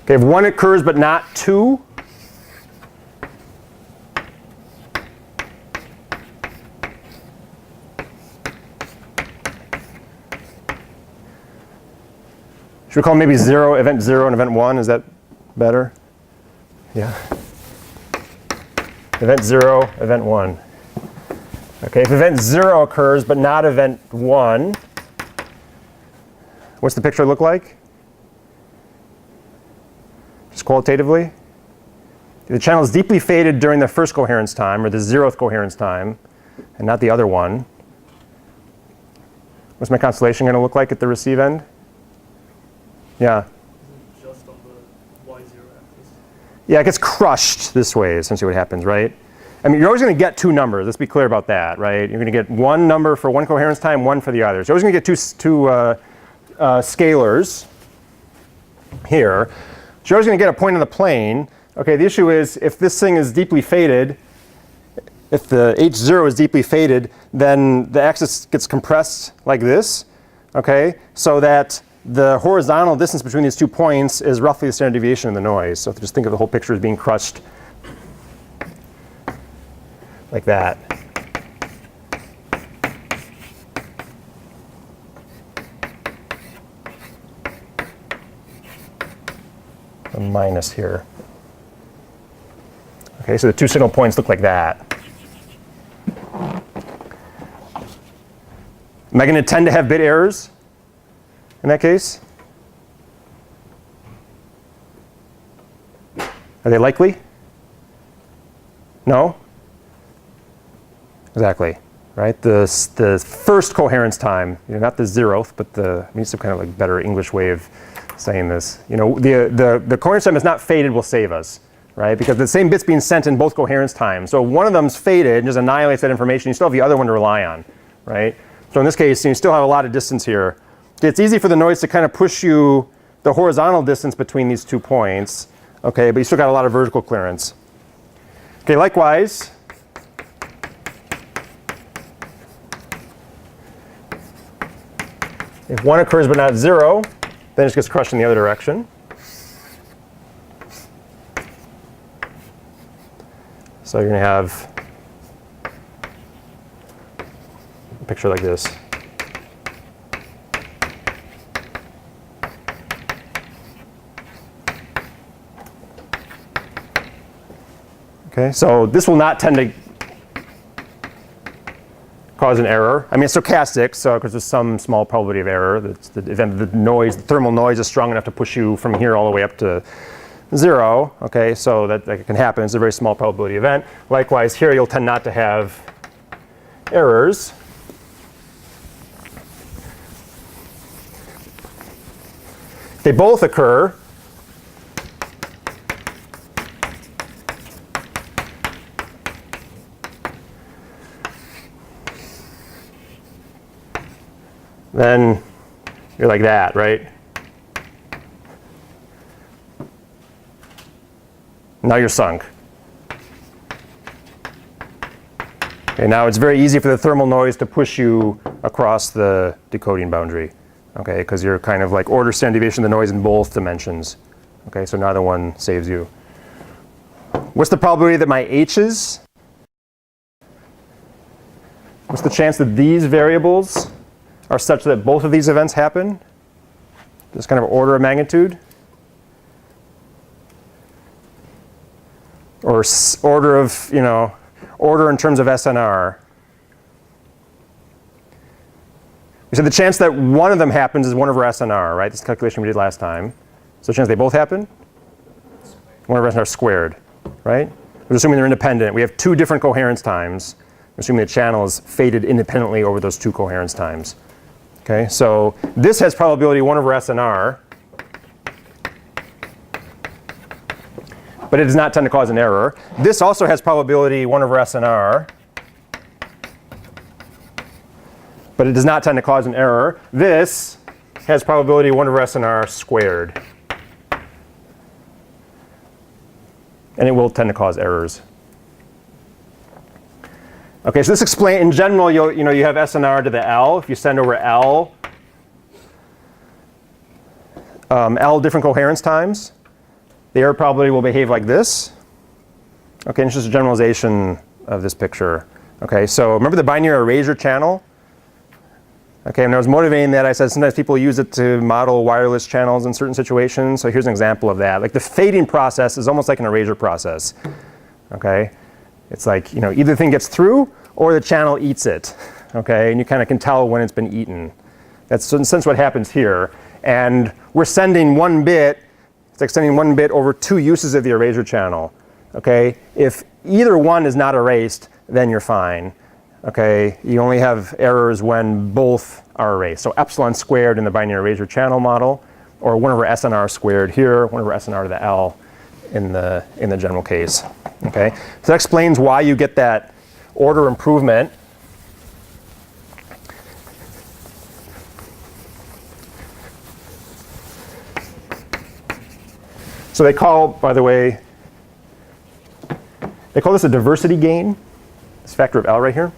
Okay, if 1 occurs but not 2, should we call maybe event 0 and event 1? Is that better? Yeah. Event 0, event 1. Okay, if event 0 occurs but not event 1, what's the picture look like? Just qualitatively. The channel is deeply faded during the first coherence time, or the 0th coherence time, and not the other one. What's my constellation going to look like at the receive end? Yeah. Just on the y0 axis. Yeah, it gets crushed this way, essentially what happens, right? I mean, you're always going to get 2 numbers. Let's be clear about that, right? You're going to get 1 number for 1 coherence time, 1 for the other. So you're always going to get two scalars here. So you're always going to get a point on the plane. Okay, the issue is if this thing is deeply faded, if the H0 is deeply faded, then the axis gets compressed like this, okay, so that the horizontal distance between these 2 points is roughly the standard deviation of the noise. So just think of the whole picture as being crushed like that. A minus here. Okay, so the 2 signal points look like that. Am I going to tend to have bit errors in that case? Are they likely? No? Exactly. Right? The first coherence time, not the 0th, but I mean, some kind of like better English way of saying this. The coherence time is not faded will save us, right? Because the same bit's being sent in both coherence times. So one of them's faded and just annihilates that information. You still have the other one to rely on, right? So in this case, you still have a lot of distance here. It's easy for the noise to kind of push you the horizontal distance between these 2 points, okay, but you still got a lot of vertical clearance. Okay, likewise, if 1 occurs but not 0, then it just gets crushed in the other direction. So you're going to have a picture like this. Okay, so this will not tend to cause an error. I mean, it's stochastic, so because there's some small probability of error. The event the noise, the thermal noise is strong enough to push you from here all the way up to 0. Okay, so that can happen. It's a very small probability event. Likewise, here you'll tend not to have errors. If they both occur, then you're like that, right? Now you're sunk. Okay, now it's very easy for the thermal noise to push you across the decoding boundary, okay, because you're kind of like order standard deviation of the noise in both dimensions. Okay, so neither one saves you. What's the probability that my H's? What's the chance that these variables are such that both of these events happen? This kind of order of magnitude? Or order of, order in terms of SNR. We said the chance that one of them happens is 1 over SNR, right? This calculation we did last time. So the chance they both happen? 1 over SNR squared, right? We're assuming they're independent. We have two different coherence times. We're assuming the channel is faded independently over those two coherence times. Okay, so this has probability 1 over SNR. But it does not tend to cause an error. This also has probability 1 over SNR. But it does not tend to cause an error. This has probability 1 over SNR squared. And it will tend to cause errors. Okay, so this explains, in general, you have SNR to the L. If you send over L different coherence times, the error probability will behave like this. Okay, and it's just a generalization of this picture. Okay, so remember the binary erasure channel? Okay, when I was motivating that, I said sometimes people use it to model wireless channels in certain situations. So here's an example of that. Like the fading process is almost like an erasure process. Okay, it's like either the thing gets through or the channel eats it. Okay, and you kind of can tell when it's been eaten. That's in a sense what happens here. And we're sending 1 bit. It's like sending 1 bit over 2 uses of the erasure channel. Okay, if either one is not erased, then you're fine. Okay, you only have errors when both are erased. So epsilon squared in the binary erasure channel model, or 1 over SNR squared here, 1 over SNR to the L in the general case. Okay, so that explains why you get that order improvement. So they call, by the way, they call this a diversity gain, this factor of L right here.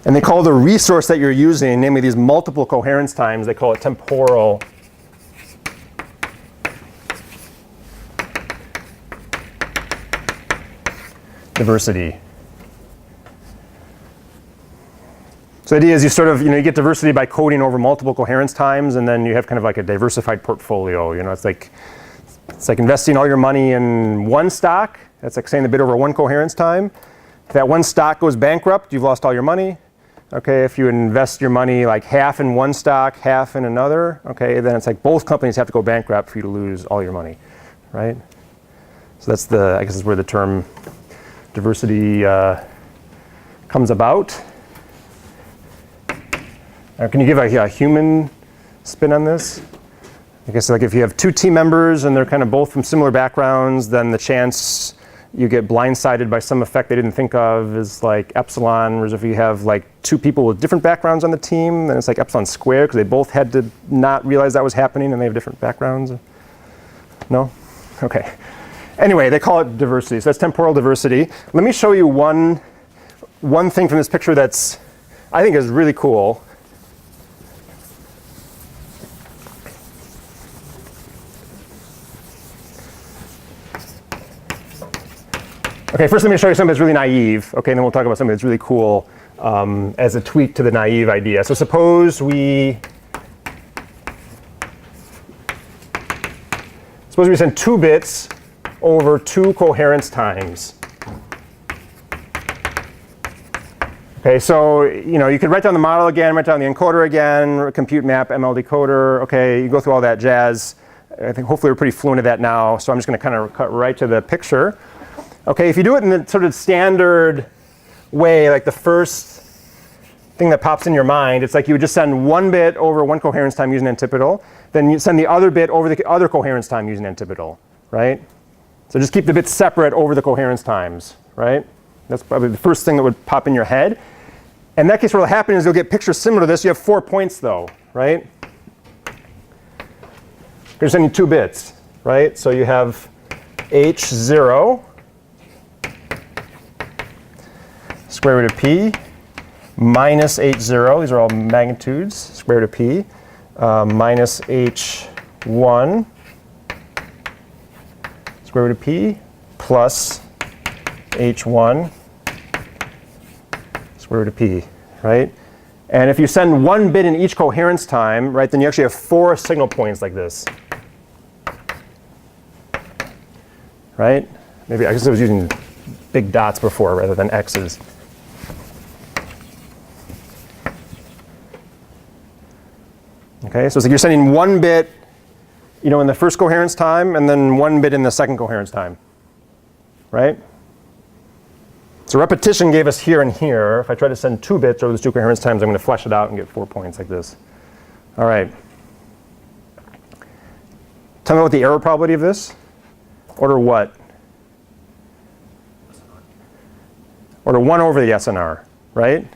And they call the resource that you're using, namely these multiple coherence times, they call it temporal diversity. So the idea is you sort of, you get diversity by coding over multiple coherence times, and then you have kind of like a diversified portfolio. It's like investing all your money in one stock. That's like saying a bit over one coherence time. If that one stock goes bankrupt, you've lost all your money. Okay, if you invest your money like half in one stock, half in another, okay, then it's like both companies have to go bankrupt for you to lose all your money, right? So that's I guess is where the term diversity comes about. Can you give a human spin on this? I guess like if you have 2 team members and they're kind of both from similar backgrounds, then the chance you get blindsided by some effect they didn't think of is like epsilon. Whereas if you have like 2 people with different backgrounds on the team, then it's like epsilon squared because they both had to not realize that was happening and they have different backgrounds. No? Okay. Anyway, they call it diversity. So that's temporal diversity. Let me show you one thing from this picture that's I think is really cool. Okay, first let me show you something that's really naive. Okay, and then we'll talk about something that's really cool as a tweak to the naive idea. So suppose we send 2 bits over 2 coherence times. Okay, so you could write down the model again, write down the encoder again, compute map, ML decoder. Okay, you go through all that jazz. I think hopefully we're pretty fluent at that now. So I'm just going to kind of cut right to the picture. Okay, if you do it in the sort of standard way, like the first thing that pops in your mind, it's like you would just send 1 bit over 1 coherence time using antipodal, then you send the other bit over the other coherence time using antipodal, right? So just keep the bits separate over the coherence times, right? That's probably the first thing that would pop in your head. In that case, what will happen is you'll get pictures similar to this. You have 4 points though, right? You're sending 2 bits, right? So you have H0 square root of p minus H0, these are all magnitudes, square root of p, minus H1 square root of p plus H1 square root of p, right? And if you send 1 bit in each coherence time, right, then you actually have 4 signal points like this, right? Maybe I guess I was using big dots before rather than X's. Okay, so it's like you're sending one bit, you know, in the first coherence time, and then one bit in the second coherence time, right? So repetition gave us here and here. If I try to send 2 bits over those 2 coherence times, I'm going to flesh it out and get 4 points like this. All right. Tell me what the error probability of this. Order what? Order 1 over the SNR, right?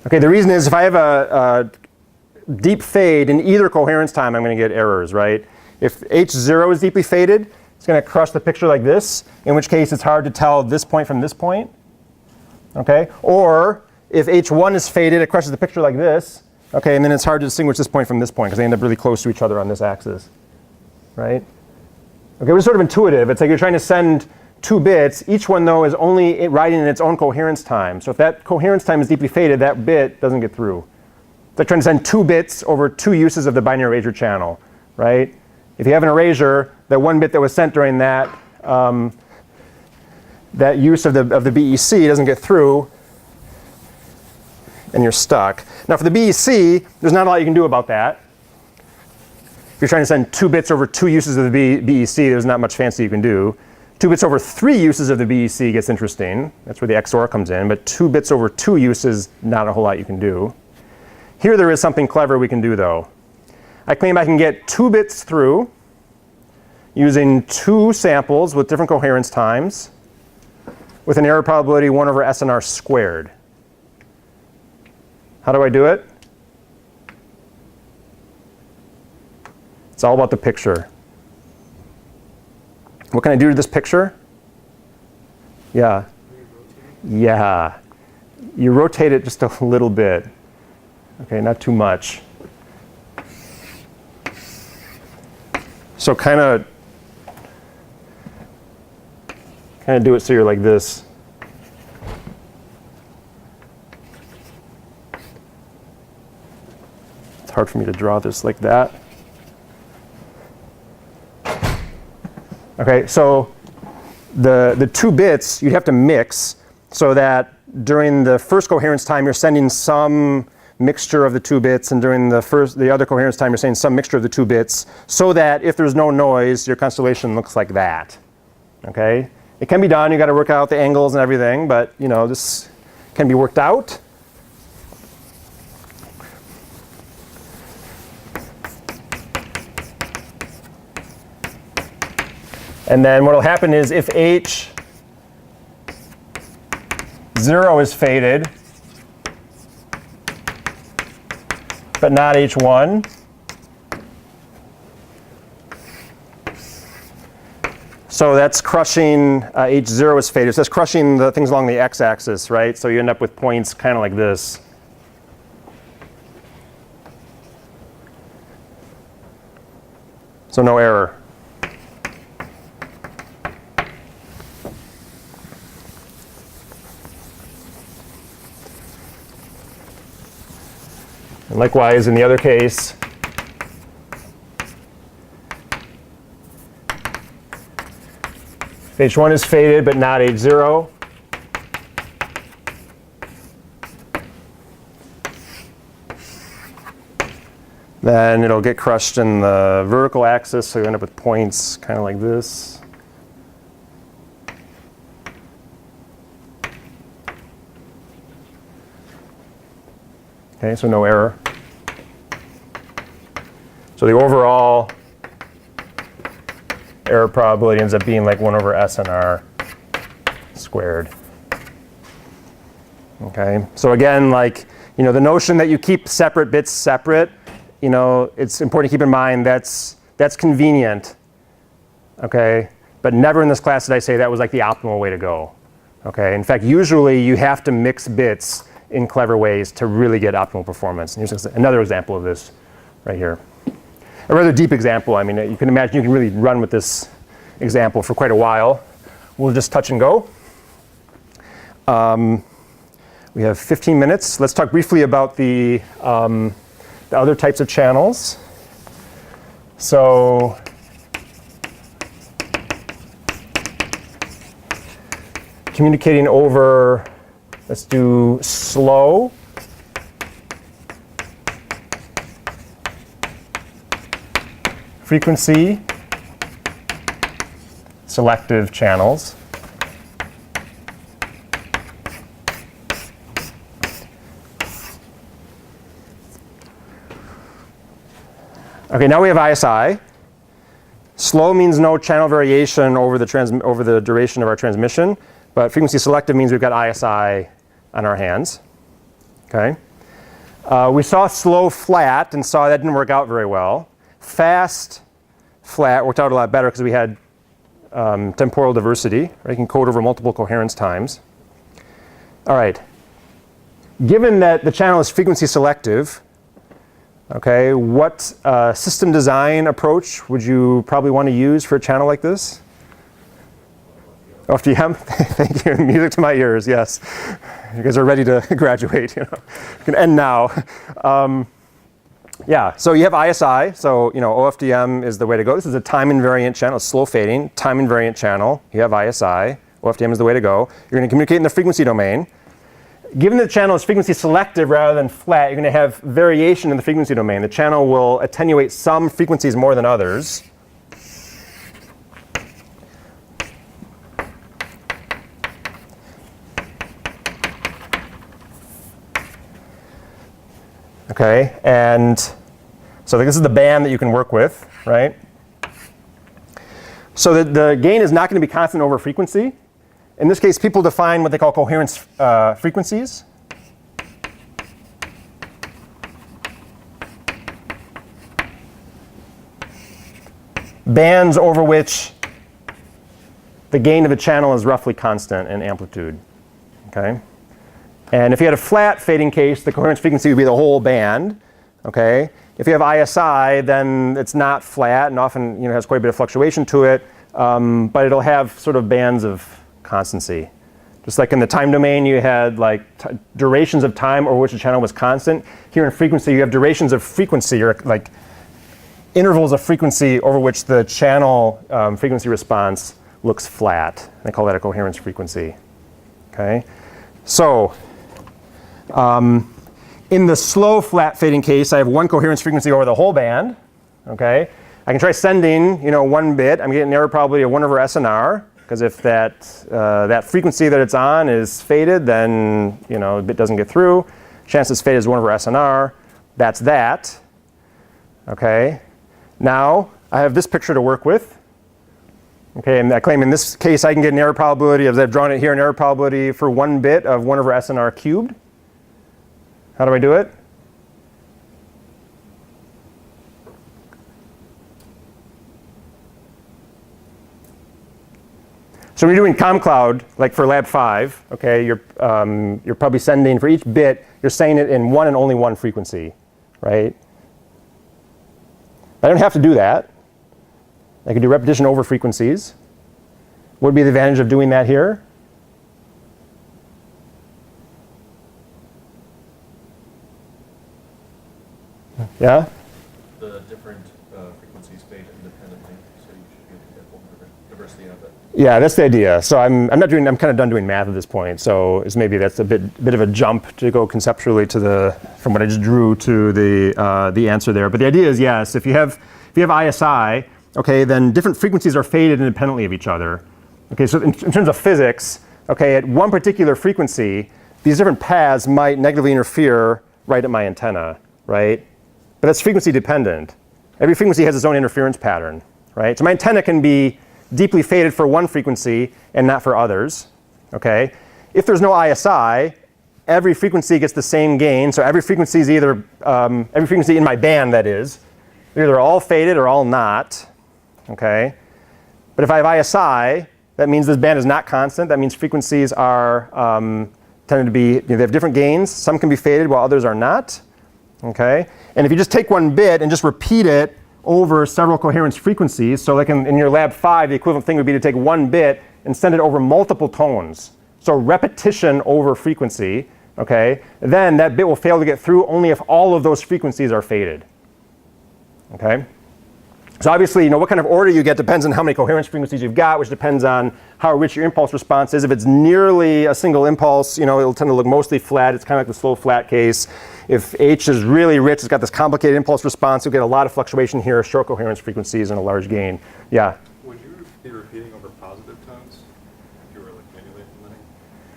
Okay, the reason is if I have a deep fade in either coherence time, I'm going to get errors, right? If H0 is deeply faded, it's going to crush the picture like this, in which case it's hard to tell this point from this point. Okay? Or if H1 is faded, it crushes the picture like this. Okay, and then it's hard to distinguish this point from this point because they end up really close to each other on this axis. Right? Okay, we're sort of intuitive. It's like you're trying to send 2 bits. Each one, though, is only writing in its own coherence time. So if that coherence time is deeply faded, that bit doesn't get through. It's like trying to send 2 bits over 2 uses of the binary erasure channel, right? If you have an erasure, that 1 bit that was sent during that that use of the BEC doesn't get through, and you're stuck. Now for the BEC, there's not a lot you can do about that. If you're trying to send 2 bits over 2 uses of the BEC, there's not much fancy you can do. 2 bits over 3 uses of the BEC gets interesting. That's where the XOR comes in. But 2 bits over 2 uses, not a whole lot you can do. Here there is something clever we can do, though. I claim I can get 2 bits through using 2 samples with different coherence times with an error probability 1 over SNR squared. How do I do it? It's all about the picture. What can I do to this picture? Yeah. Yeah. You rotate it just a little bit. Okay, not too much. So kind of do it so you're like this. It's hard for me to draw this like that. Okay, so the 2 bits you'd have to mix so that during the first coherence time you're sending some mixture of the 2 bits, and during the other coherence time you're sending some mixture of the 2 bits, so that if there's no noise, your constellation looks like that. Okay, it can be done. You got to work out the angles and everything, but you know this can be worked out. And then what will happen is if H0 is faded, but not H1, so that's crushing, H0 is faded. So that's crushing the things along the x-axis, right? So you end up with points kind of like this. So no error. And likewise, in the other case, if H1 is faded but not H0, then it'll get crushed in the vertical axis, so you end up with points kind of like this. Okay, so no error. So the overall error probability ends up being like 1 over SNR squared. Okay, so again, like, you know, the notion that you keep separate bits separate, you know, it's important to keep in mind that's convenient. Okay, but never in this class did I say that was like the optimal way to go. Okay, in fact, usually you have to mix bits in clever ways to really get optimal performance. And here's another example of this right here. A rather deep example. I mean, you can imagine you can really run with this example for quite a while. We'll just touch and go. We have 15 minutes. Let's talk briefly about the other types of channels. So communicating over, let's do slow. Frequency selective channels. Okay, now we have ISI. Slow means no channel variation over the duration of our transmission, but frequency selective means we've got ISI on our hands. Okay. We saw slow flat and saw that didn't work out very well. Fast flat worked out a lot better because we had temporal diversity. Right? You can code over multiple coherence times. All right. Given that the channel is frequency selective, okay, what system design approach would you probably want to use for a channel like this? FDM? Thank you. Music to my ears, yes. You guys are ready to graduate. You can end now. Yeah, so you have ISI. So OFDM is the way to go. This is a time invariant channel, a slow fading, time invariant channel. You have ISI. OFDM is the way to go. You're going to communicate in the frequency domain. Given the channel is frequency selective rather than flat, you're going to have variation in the frequency domain. The channel will attenuate some frequencies more than others. Okay, and so this is the band that you can work with, right? So the gain is not going to be constant over frequency. In this case, people define what they call coherence frequencies. Bands over which the gain of a channel is roughly constant in amplitude. Okay? And if you had a flat fading case, the coherence frequency would be the whole band. Okay? If you have ISI, then it's not flat and often has quite a bit of fluctuation to it, but it'll have sort of bands of constancy. Just like in the time domain, you had like durations of time over which the channel was constant. Here in frequency, you have durations of frequency, or like intervals of frequency over which the channel frequency response looks flat. They call that a coherence frequency. Okay, so in the slow flat fading case, I have one coherence frequency over the whole band. Okay, I can try sending 1 bit. I'm getting an error probability of 1 over SNR. Because if that frequency that it's on is faded, then the bit doesn't get through. Chance it's faded is 1 over SNR. That's that. Okay. Now I have this picture to work with. Okay, and I claim in this case I can get an error probability, as I've drawn it here, an error probability for 1 bit of 1 over SNR cubed. How do I do it? So when you're doing ComCloud, like for Lab 5, okay, you're probably sending for each bit, you're saying it in one and only one frequency, right? I don't have to do that. I can do repetition over frequencies. What would be the advantage of doing that here? Yeah? The different frequencies fade independently, so you should be able to get full diversity of it. Yeah, that's the idea. So I'm kind of done doing math at this point. So that's a bit of a jump to go conceptually from what I just drew to the answer there. But the idea is, yes, if you have ISI, okay, then different frequencies are faded independently of each other. Okay, so in terms of physics, okay, at one particular frequency, these different paths might negatively interfere right at my antenna, right? But that's frequency dependent. Every frequency has its own interference pattern, right? So my antenna can be deeply faded for one frequency and not for others. Okay? If there's no ISI, every frequency gets the same gain. So every frequency is either every frequency in my band, that is, they're either all faded or all not. Okay? But if I have ISI, that means this band is not constant. That means frequencies are tended to be, they have different gains. Some can be faded while others are not. Okay? And if you just take 1 bit and just repeat it over several coherence frequencies, so like in your Lab 5, the equivalent thing would be to take 1 bit and send it over multiple tones. So repetition over frequency, okay? Then that bit will fail to get through only if all of those frequencies are faded. Okay? So obviously, you know, what kind of order you get depends on how many coherence frequencies you've got, which depends on how rich your impulse response is. If it's nearly a single impulse, you know, it'll tend to look mostly flat. It's kind of like the slow flat case. If H is really rich, it's got this complicated impulse response, you'll get a lot of fluctuation here, short coherence frequencies, and a large gain. Yeah? Would you be repeating over positive tones if you were like manually implementing?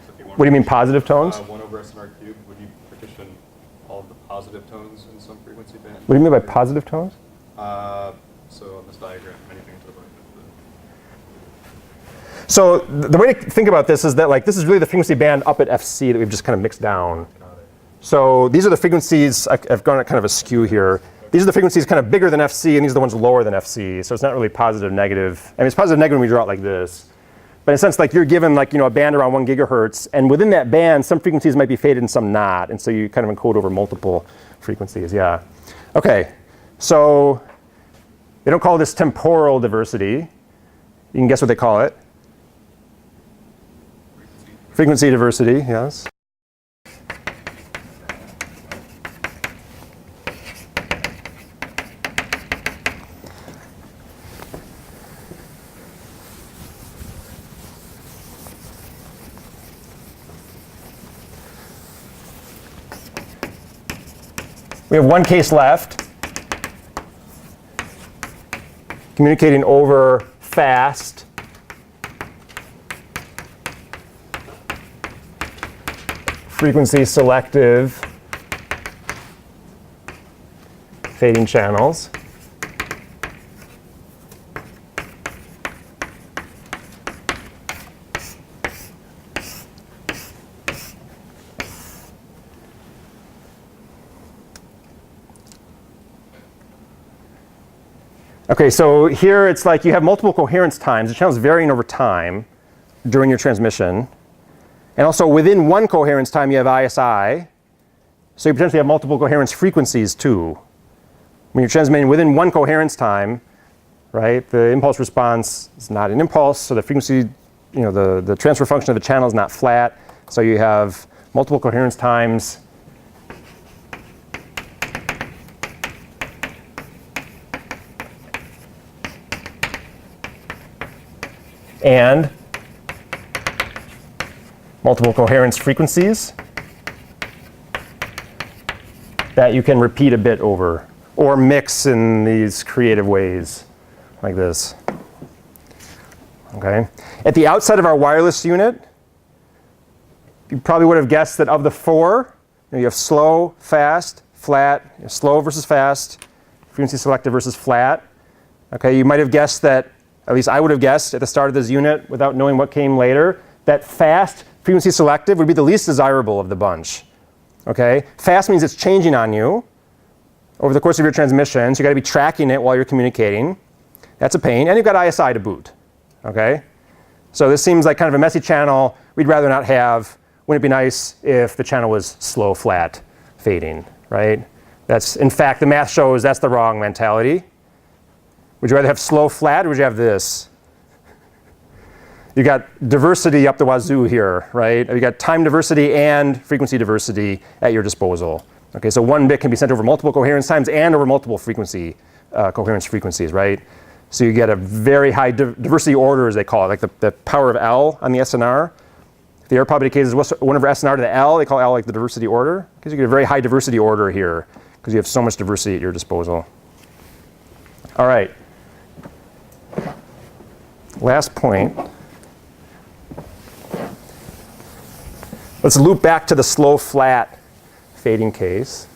So if you What do you mean positive tones? 1 over SNR cubed, would you partition all of the positive tones in some frequency band? What do you mean by positive tones? So on this diagram, anything to the right of the... So the way to think about this is that like this is really the frequency band up at FC that we've just kind of mixed down. Got it. So these are the frequencies, I've gone at kind of a skew here. These are the frequencies kind of bigger than FC, and these are the ones lower than FC. So it's not really positive, negative. I mean, it's positive, negative when we draw it like this. But in a sense, like you're given like, you know, a band around 1 gigahertz, and within that band, some frequencies might be faded and some not. And so you kind of encode over multiple frequencies, yeah. Okay, so they don't call this temporal diversity. You can guess what they call it. Frequency diversity, yes. We have one case left. Communicating over fast. Frequency selective fading channels. Okay, so here it's like you have multiple coherence times. The channel's varying over time during your transmission. And also within one coherence time you have ISI. So you potentially have multiple coherence frequencies too. When you're transmitting within one coherence time, right, the impulse response is not an impulse, so the frequency, you know, the transfer function of the channel is not flat. So you have multiple coherence times. And multiple coherence frequencies that you can repeat a bit over or mix in these creative ways like this. Okay. At the outset of our wireless unit, you probably would have guessed that of the four, you have slow, fast, flat, you have slow versus fast, frequency selective versus flat. Okay, you might have guessed that, at least I would have guessed at the start of this unit without knowing what came later, that fast frequency selective would be the least desirable of the bunch. Okay? Fast means it's changing on you over the course of your transmission, so you've got to be tracking it while you're communicating. That's a pain, and you've got ISI to boot. Okay? So this seems like kind of a messy channel we'd rather not have. Wouldn't it be nice if the channel was slow, flat, fading, right? That's, in fact, the math shows that's the wrong mentality. Would you rather have slow, flat, or would you have this? You got diversity up the wazoo here, right? You got time diversity and frequency diversity at your disposal. Okay, so one bit can be sent over multiple coherence times and over multiple frequency coherence frequencies, right? So you get a very high diversity order, as they call it, like the power of L on the SNR. If the error probability case is 1 over SNR to the L, they call L like the diversity order, because you get a very high diversity order here, because you have so much diversity at your disposal. All right. Last point. Let's loop back to the slow, flat fading case.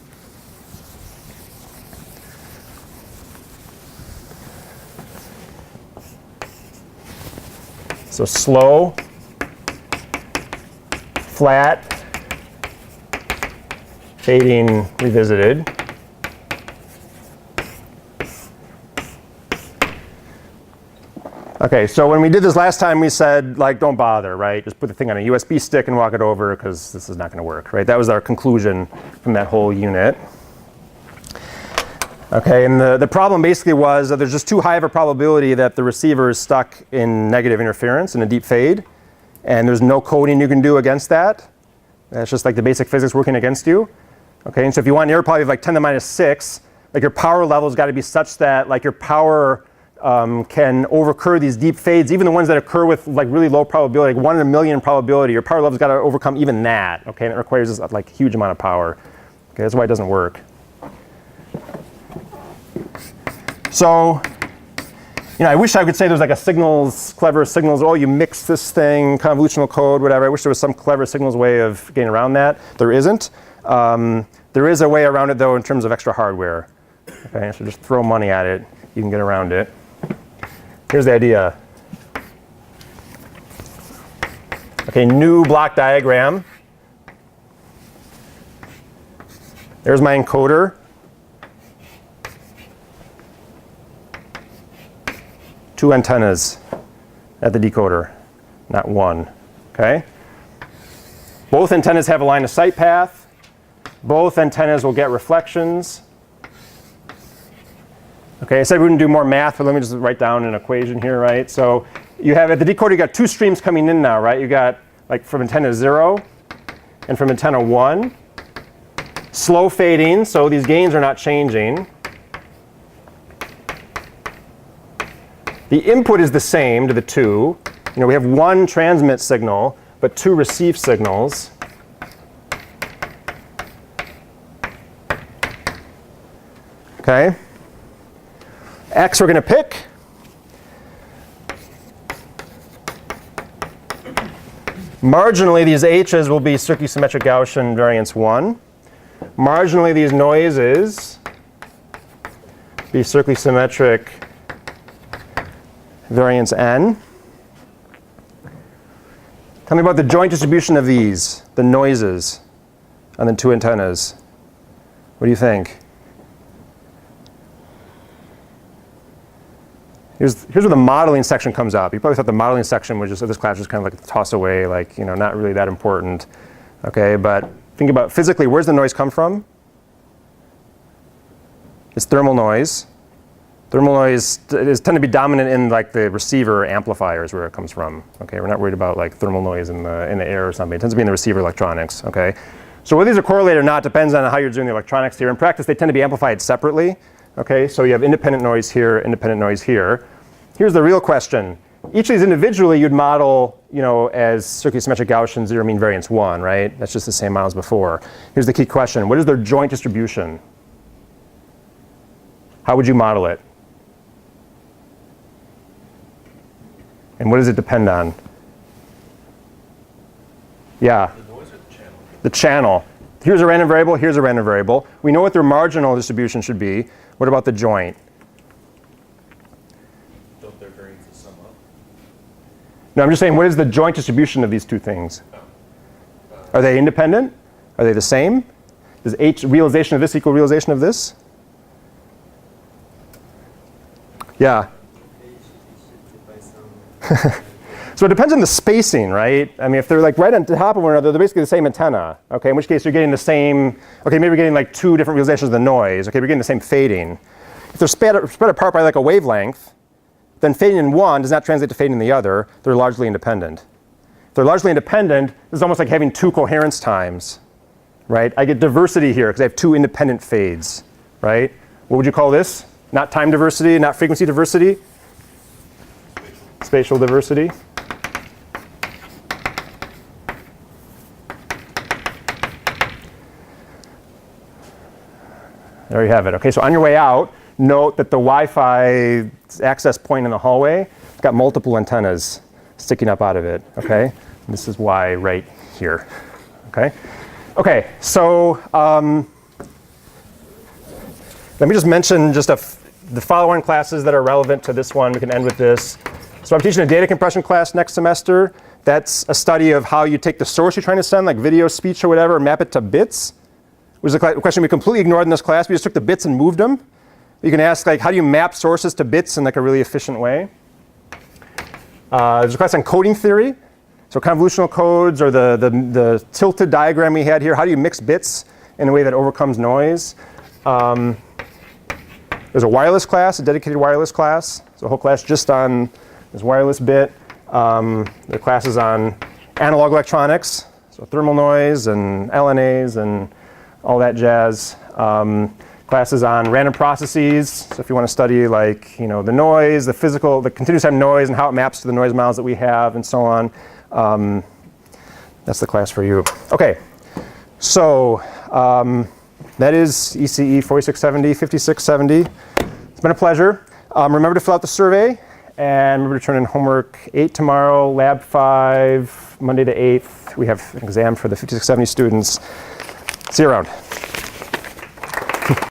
So slow, flat, fading revisited. Okay, so when we did this last time, we said, like, don't bother, right? Just put the thing on a USB stick and walk it over, because this is not going to work, right? That was our conclusion from that whole unit. Okay, and the problem basically was that there's just too high of a probability that the receiver is stuck in negative interference in a deep fade, and there's no coding you can do against that. That's just like the basic physics working against you. Okay, and so if you want an error probability of like 10 to the minus 6, Like your power level's got to be such that like your power can overcur these deep fades, even the ones that occur with like really low probability, like 1 in a million probability. Your power level's got to overcome even that. Okay, and it requires this like huge amount of power. Okay, that's why it doesn't work. So, you know, I wish I could say there's like a clever signals, oh, you mix this thing, convolutional code, whatever. I wish there was some clever signals way of getting around that. There isn't. There is a way around it, though, in terms of extra hardware. Okay, so just throw money at it. You can get around it. Here's the idea. Okay, new block diagram. There's my encoder. 2 antennas at the decoder, not 1. Okay? Both antennas have a line of sight path. Both antennas will get reflections. Okay, I said we wouldn't do more math, but let me just write down an equation here, right? So you have at the decoder, you got 2 streams coming in now, right? You got like from antenna 0 and from antenna 1. Slow fading, so these gains are not changing. The input is the same to the 2. You know, we have 1 transmit signal, but 2 receive signals. Okay. X we're going to pick. Marginally, these H's will be circularly symmetric Gaussian variance 1. Marginally, these noises be circularly symmetric variance n. Tell me about the joint distribution of these, the noises on the 2 antennas. What do you think? Here's where the modeling section comes up. You probably thought the modeling section was just, this class was kind of like a toss away, like, you know, not really that important. Okay, but think about physically, where's the noise come from? It's thermal noise. Thermal noise tend to be dominant in like the receiver amplifiers where it comes from. Okay, we're not worried about like thermal noise in the air or something. It tends to be in the receiver electronics. Okay, so whether these are correlated or not depends on how you're doing the electronics here. In practice, they tend to be amplified separately. Okay, so you have independent noise here, independent noise here. Here's the real question. Each of these individually you'd model, you know, as circularly symmetric Gaussian 0 mean variance 1, right? That's just the same model as before. Here's the key question. What is their joint distribution? How would you model it? And what does it depend on? Yeah. The noise or the channel? The channel. Here's a random variable, here's a random variable. We know what their marginal distribution should be. What about the joint? Don't their variances sum up? No, I'm just saying, what is the joint distribution of these 2 things? Are they independent? Are they the same? Does H realization of this equal realization of this? Yeah. So it depends on the spacing, right? I mean, if they're like right on top of one another, they're basically the same antenna. Okay, in which case you're getting the same, okay, maybe you're getting like 2 different realizations of the noise. Okay, you're getting the same fading. If they're spread apart by like a wavelength, then fading in one does not translate to fading in the other. They're largely independent. If they're largely independent, this is almost like having 2 coherence times, right? I get diversity here because I have 2 independent fades, right? What would you call this? Not time diversity, not frequency diversity? Spatial diversity. There you have it. Okay, so on your way out, note that the Wi-Fi access point in the hallway has got multiple antennas sticking up out of it. Okay, and this is why right here. Okay, okay. So let me just mention just the following classes that are relevant to this one. We can end with this. So I'm teaching a data compression class next semester. That's a study of how you take the source you're trying to send, like video, speech, or whatever, and map it to bits. Which is a question we completely ignored in this class. We just took the bits and moved them. You can ask, like, how do you map sources to bits in like a really efficient way? There's a class on coding theory. So convolutional codes, or the tilted diagram we had here. How do you mix bits in a way that overcomes noise? There's a wireless class, a dedicated wireless class. So a whole class just on this wireless bit. The classes on analog electronics, so thermal noise and LNAs and all that jazz. classes on random processes. So if you want to study like, the noise, the continuous time noise and how it maps to the noise models that we have and so on, that's the class for you. Okay, so that is ECE 4670, 5670. It's been a pleasure. Remember to fill out the survey, and remember to turn in homework 8 tomorrow, lab 5, Monday the 8th. We have an exam for the 5670 students. See you around.